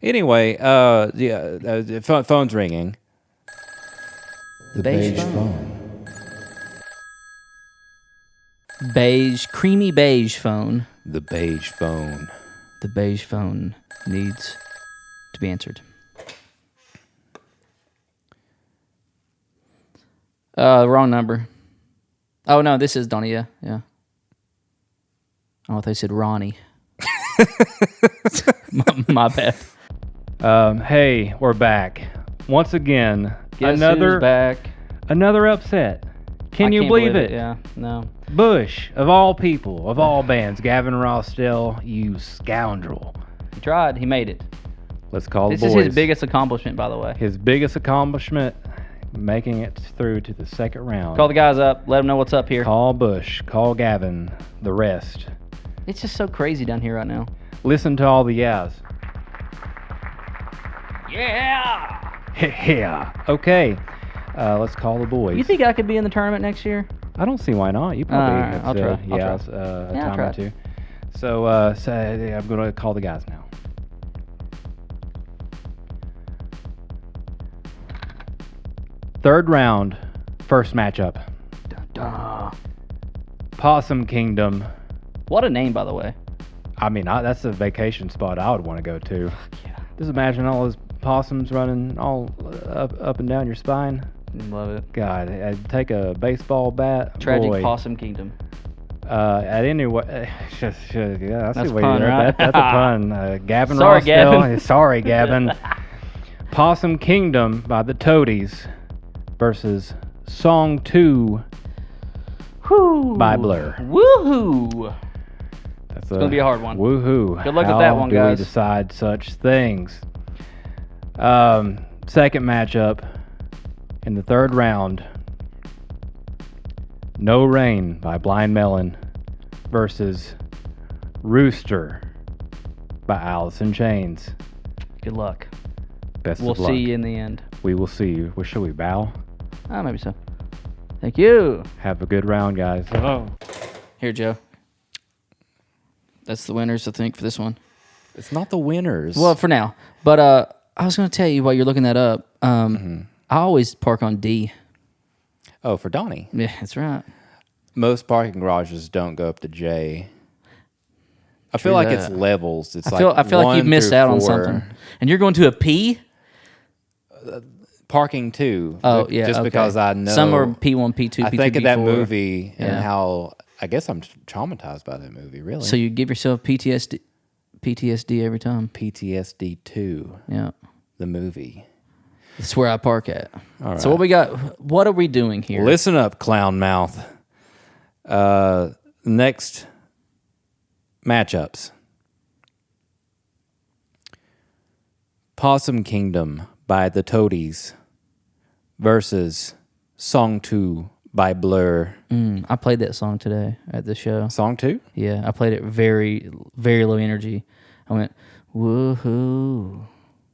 Anyway, the phone's ringing. The Beige phone. Beige, creamy beige phone. The beige phone. The beige phone needs to be answered. Wrong number. Oh, no, this is Donnie, yeah. Oh, they said Ronnie. my bad. Hey, we're back once again. Guess who's back? Another upset. Can I you can't believe it? Yeah, no. Bush, of all people, of all bands, Gavin Rossdale, you scoundrel. He tried. He made it. Let's call This the is boys. his biggest accomplishment, by the way. His biggest accomplishment, making it through to the second round. Call the guys up. Let them know what's up here. Call Bush, call Gavin, the rest. It's just so crazy down here right now. Listen to all the yeahs. Yeah! Yeah. Okay. Let's call the boys. You think I could be in the tournament next year? I don't see why not. You probably Alright, have I'll to, try. I'll yes, try. a Yeah, I'll time try. or two. So, I'm going to call the guys now. Third round, first matchup. Duh. Possum Kingdom. What a name, by the way. I mean, that's a vacation spot I would want to go to. Yeah. Just imagine all those possums running all up and down your spine. Love it. God, I'd take a baseball bat. Tragic boy. Possum Kingdom. At any way, yeah, I That's see a what pun, you're right? That's a pun. Gavin Sorry, Rossdale. Gavin. Sorry, Gavin. Possum Kingdom by the Toadies versus Song 2 Whoo. by Blur. Woohoo! That's gonna be a hard one. Woohoo! Good luck with that one, How guys. do we decide such things? Second matchup in the third round. No Rain by Blind Melon versus Rooster by Alice in Chains. Good luck. Best We'll of luck. see you in the end. We will see you. Well, shall we bow? Maybe so. Thank you. Have a good round, guys. Here, Joe. That's the winners, I think, for this one. It's not the winners. Well, for now. But I was going to tell you while you're looking that up, I always park on D. oh, for Donnie. Yeah, that's right. Most parking garages don't go up to J. I feel True like that. it's levels. It's I feel like you've 1 missed through out on 4. something. And you're going to a P? Parking too. Oh, yeah. Just okay. because I know. Some are P1, P2, I P3, think of that P4. movie and Yeah. how I guess I'm traumatized by that movie. Really. So you give yourself PTSD every time. PTSD 2, Yeah. the movie. That's where I park at. All So right. what we got? What are we doing here? Listen up, clown mouth. Next matchups. Possum Kingdom by the Toadies versus Song 2 by Blur. I played that song today at the show. Song 2? Yeah, I played it very, very low energy. I went, woohoo.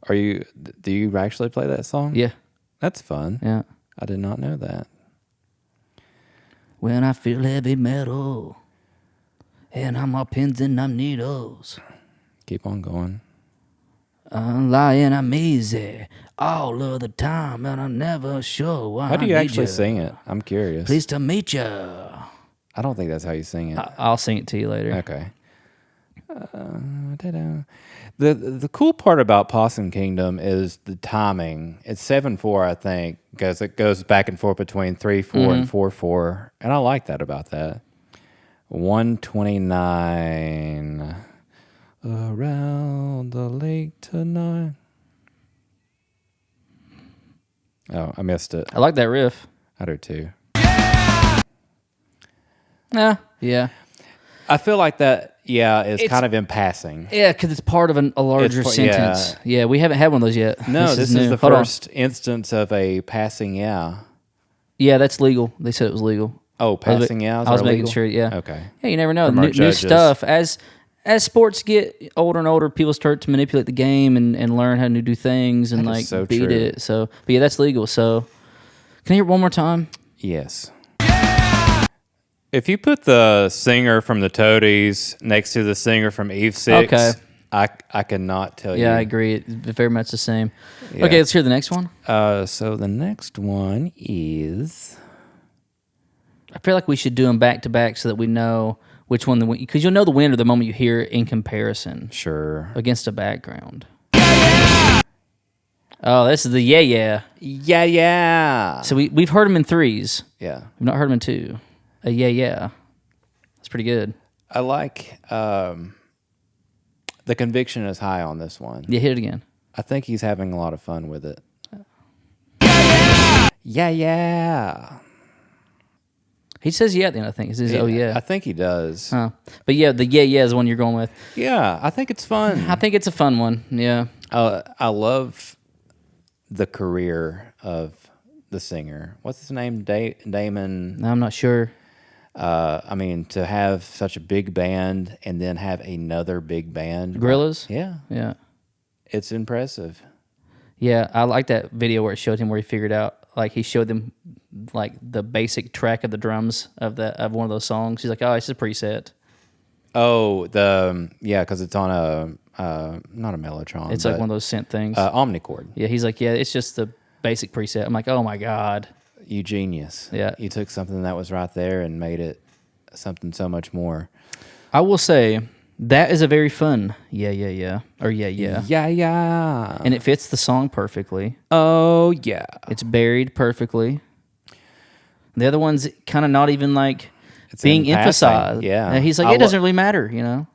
Do you actually play that song? Yeah, That's fun. yeah. I did not know that. When I feel heavy metal, and I'm all pins and I'm needles. Keep on going. I'm lying, I'm easy all of the time, and I'm never sure why. How do I you need actually ya. sing it? I'm curious. Pleased to meet you. I don't think that's how you sing it. I'll sing it to you later. Okay. Ta-da. The cool part about Possum Kingdom is the timing. It's 7/4, I think, because it goes back and forth between 3/4 and 4/4, and I like that about that. 129 around the lake tonight. Oh, I missed it. I like that riff. I do too. Yeah. I feel like that. Yeah, is It's- kind of in passing. Yeah, because it's part of a larger It's sentence. Yeah, we haven't had one of those yet. No, this is new. the Hold on. first instance of a passing. Yeah. Yeah, that's legal. They said it was legal. Oh, passing I yeahs was are making legal? sure. Yeah. Okay. Yeah, you never know. From our New judges. stuff. As sports get older and older, people start to manipulate the game and learn how to do things and That is like so beat true. it. So, but yeah, that's legal. So, can I hear it one more time? Yes. If you put the singer from the Toadies next to the singer from Eve 6, Okay. I cannot tell you. Yeah, I agree. It's very much the same. Yeah. Okay, let's hear the next one. So the next one is I feel like we should do them back to back so that we know which one because you'll know the winner the moment you hear it in comparison sure. against a background. Oh, this is the yeah. Yeah. So we've heard them in threes. Yeah. We've not heard them in two. A yeah. That's pretty good. I like the conviction is high on this one. Yeah, hit it again. I think he's having a lot of fun with it. Yeah. He says yeah at the end, I think. He says, oh yeah. I think he does. Huh. But yeah, the yeah is the one you're going with. Yeah, I think it's fun. I think it's a fun one. Yeah. I love the career of the singer. What's his name? Damon. I'm not sure. I mean, to have such a big band and then have another big band. Gorillas? Yeah, Yeah. it's impressive. Yeah, I like that video where it showed him where he figured out, like he showed them like the basic track of the drums of one of those songs. He's like, oh, it's a preset. Oh, because it's on a not a Mellotron. It's like one of those synth things. Omnichord. Yeah, he's like, yeah, it's just the basic preset. I'm like, oh my God. You genius. Yeah. You took something that was right there and made it something so much more. I will say that is a very fun yeah. Or yeah. Yeah. And it fits the song perfectly. Oh, yeah. It's buried perfectly. The other one's kind of not even like It's being in passing, emphasized. yeah. And he's like, it doesn't really matter, you know?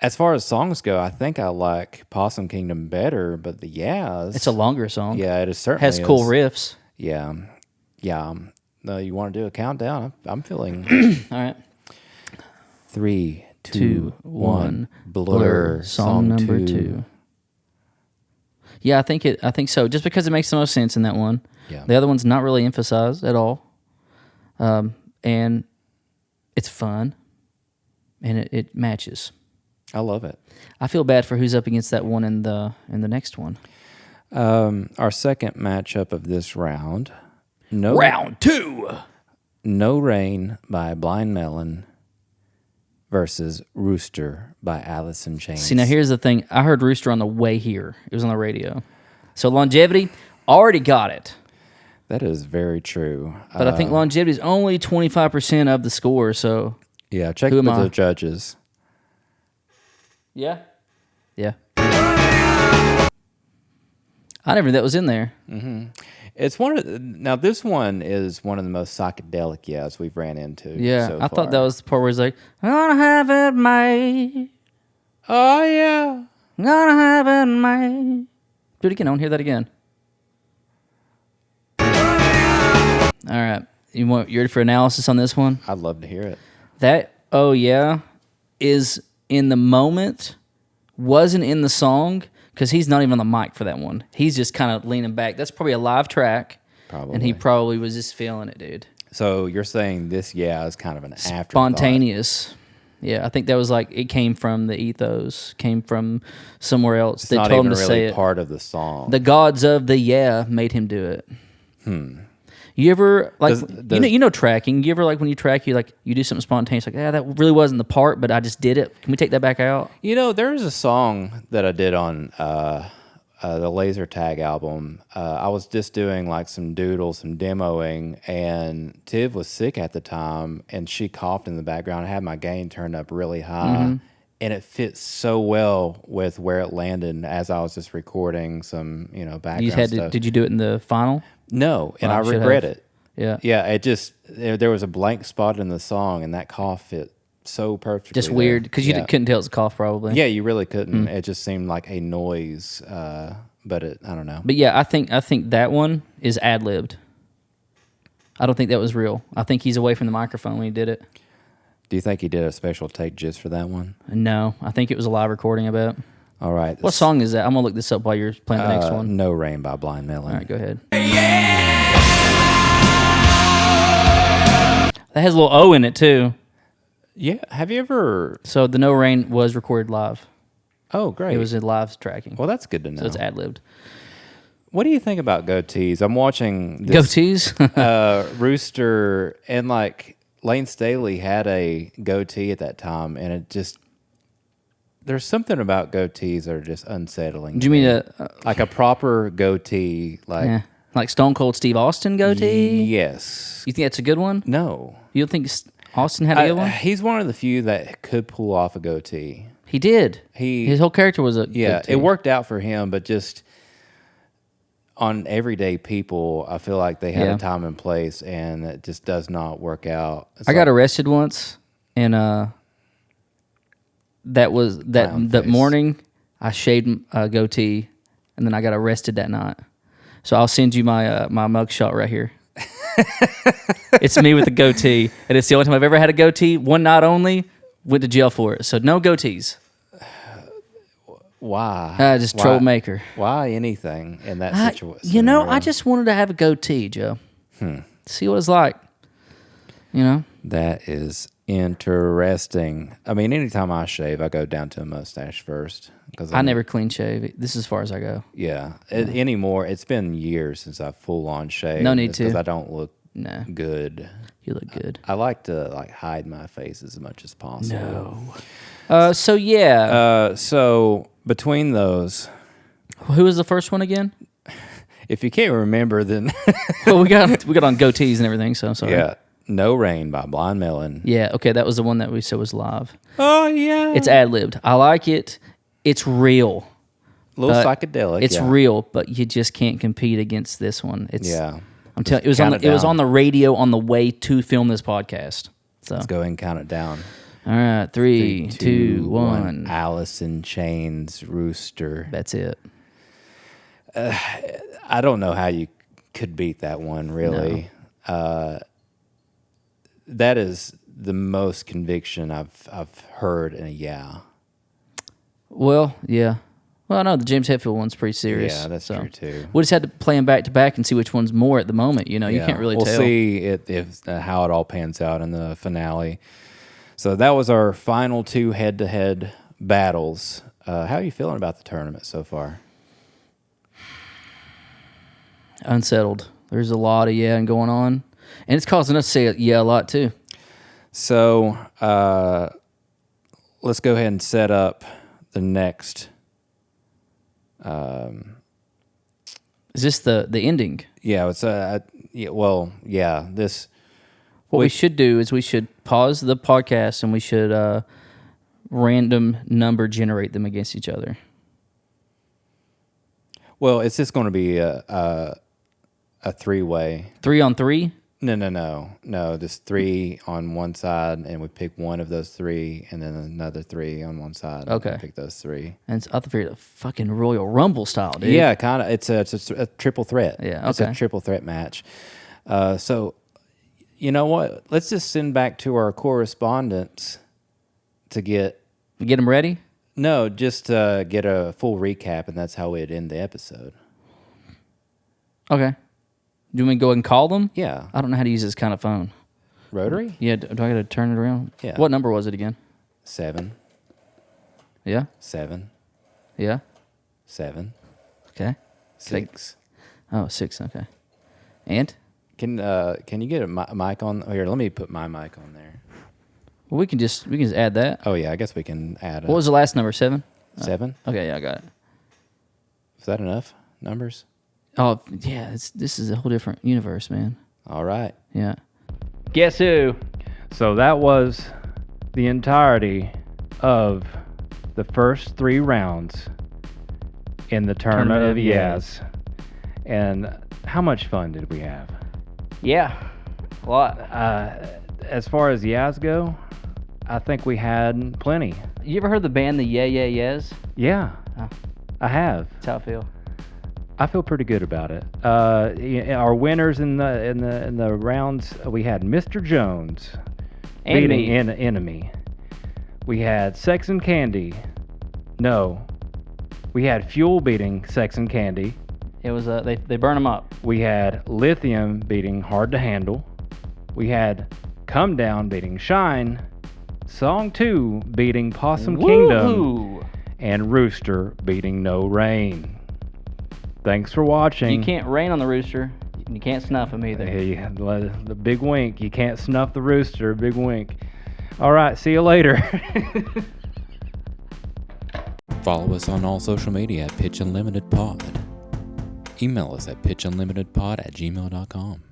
As far as songs go, I think I like Possum Kingdom better, but the yeahs. It's a longer song. Yeah, it is certainly Has cool is. riffs. Yeah. Yeah. No, you want to do a countdown? I'm feeling All right. 3, 2, 2, 1. 1. Blur. Song number 2. Yeah, I think so. Just because it makes the most sense in that one. Yeah. The other one's not really emphasized at all. And it's fun. And it matches. I love it. I feel bad for who's up against that one in the next one. Our second matchup of this round. Round 2. No Rain by Blind Melon versus Rooster by Alice in Chains. See, now here's the thing. I heard Rooster on the way here. It was on the radio. So Longevity already got it. That is very true. But I think Longevity is only 25% of the score, so... Yeah, check Who with am I? the judges. Yeah? Yeah. I never knew that was in there. It's one of now. This one is one of the most psychedelic yeahs we've ran into. Yeah, so I thought far. that was the part where he's like, I'm gonna have it made. Oh yeah. I'm gonna have it made. Do it again. I want to hear that again. All right. You ready for analysis on this one? I'd love to hear it. That, oh yeah, is in the moment, wasn't in the song, because he's not even on the mic for that one. He's just kind of leaning back. That's probably a live track. Probably. And he probably was just feeling it, dude. So you're saying this is kind of an afterthought. Spontaneous. Yeah, I think that was like, it came from the ethos, came from somewhere else. It's They not told him even to really say it. part of the song. The gods of the made him do it. You ever like you know tracking? You ever like when you track you do something spontaneous like that really wasn't the part but I just did it. Can we take that back out? You know, there's a song that I did on the Laser Tag album. I was just doing like some doodles, some demoing, and Tiv was sick at the time, and she coughed in the background. I had my gain turned up really high, and it fit so well with where it landed as I was just recording some, background You had stuff. to, did you do it in the final? No, and Well, I should regret have. it. Yeah. Yeah, it just there was a blank spot in the song, and that cough fit so perfectly. Just there. weird because you Yeah. couldn't tell it was a cough probably. Yeah, you really couldn't. It just seemed like a noise, but I don't know. But yeah, I think that one is ad libbed. I don't think that was real. I think he's away from the microphone when he did it. Do you think he did a special take just for that one? No, I think it was a live recording of it. All right. What song is that? I'm gonna look this up while you're playing the next one. No Rain by Blind Melon. All right, go ahead. That has a little O in it too. Yeah. Have you ever? So the No Rain was recorded live. Oh, great. It was in live tracking. Well, that's good to know. So it's ad libbed. What do you think about goatees? I'm watching this, Goatees. Rooster, and like Lane Staley had a goatee at that time, and it just there's something about goatees that are just unsettling. Do you mean like a proper goatee? like Stone Cold Steve Austin goatee? Yes. You think that's a good one? No. You don't think Austin had a good one? He's one of the few that could pull off a goatee. He did. He- His whole character was a Yeah, goatee. it worked out for him, but just on everyday people, I feel like they had Yeah. a time and place, and it just does not work out. It's I got like- arrested once, and that was Clown that face. morning. I shaved a goatee, and then I got arrested that night. So I'll send you my my mugshot right here. It's me with a goatee, and it's the only time I've ever had a goatee. One night only. Went to jail for it. So no goatees. Why? Just Why- troublemaker. Why anything in that situation? You know, I just wanted to have a goatee, Joe. See what it's like. You know. That is interesting. I mean, anytime I shave, I go down to a mustache first. Cause I never clean shave. This is as far as I go. Yeah. Anymore, it's been years since I've full on shaved. No need to. Because I don't look No, good. you look good. I like to hide my face as much as possible. So yeah, So between those, who was the first one again? If you can't remember, then Well, we got on goatees and everything, so I'm sorry. yeah, No Rain by Blind Melon. Yeah, okay, that was the one that we said was live. Oh yeah, It's ad-libbed. I like it. It's real. a little but psychedelic. It's yeah. real, but you just can't compete against this one. It's Yeah, I'm telling you, count it was down. on the radio on the way to film this podcast. So Let's go ahead and count it down. all right, 3, 2, 1. Alice in Chains, Rooster. That's it. I don't know how you could beat that one, really. That is the most conviction I've heard in a yeah. Well, yeah. Well, no, the James Hetfield one's pretty serious. Yeah, that's so. true too. We just had to play them back to back and see which one's more at the moment. You know, you Yeah, can't really we'll tell. see if how it all pans out in the finale. So that was our final 2 head-to-head battles. How are you feeling about the tournament so far? Unsettled. There's a lot of yeah going on, and it's causing us to say yeah a lot too. So let's go ahead and set up the next. Is this the ending? Yeah, it's this. What we should do is we should pause the podcast and we should random number generate them against each other. Well, it's just going to be a 3-way. 3 on 3. No. Just 3 on one side, and we pick one of those 3, and then another 3 on one side. And Okay. we pick those 3. And it's out the fucking Royal Rumble style, dude. Yeah, kind of. It's a triple threat. Yeah, It's a okay. triple threat match. So, you know what? Let's just send back to our correspondents to get Get them ready. just get a full recap, and that's how we'd end the episode. Okay. Do you want me to go ahead and call them? Yeah, I don't know how to use this kind of phone. rotary. Yeah, do I got to turn it around? Yeah. What number was it again? 7, Yeah? 7, Yeah? 7, Okay. 6. Oh, 6. Okay. And? Can you get a mic on here? Let me put my mic on there. Well, we can just add that. Oh yeah, I guess we can add. What was the last number? 7? 7? Okay, yeah, I got it. Is that enough numbers? Oh, yeah, this is a whole different universe, man. All right. Yeah. Guess who? So that was the entirety of the first 3 rounds in the Tournament of Yes. And how much fun did we have? Yeah. A lot. As far as Yes go, I think we had plenty. You ever heard the band the Yeah Yeah Yeahs? Yeah, Oh. I have. That's how I feel. I feel pretty good about it. Our winners in the rounds, we had Mr. Jones And beating me. Enemy. We had Sex and Candy. No, we had Fuel beating Sex and Candy. It was they burn them up. We had Lithium beating Hard to Handle. We had Come Down beating Shine. Song 2 beating Possum Kingdom. Woo-hoo. And Rooster beating No Rain. Thanks for watching. You can't rain on the rooster. You can't snuff him either. Hey, the big wink. You can't snuff the rooster. Big wink. All right, see you later. Follow us on all social media at Pitch Unlimited Pod. Email us at pitchunlimitedpod@gmail.com.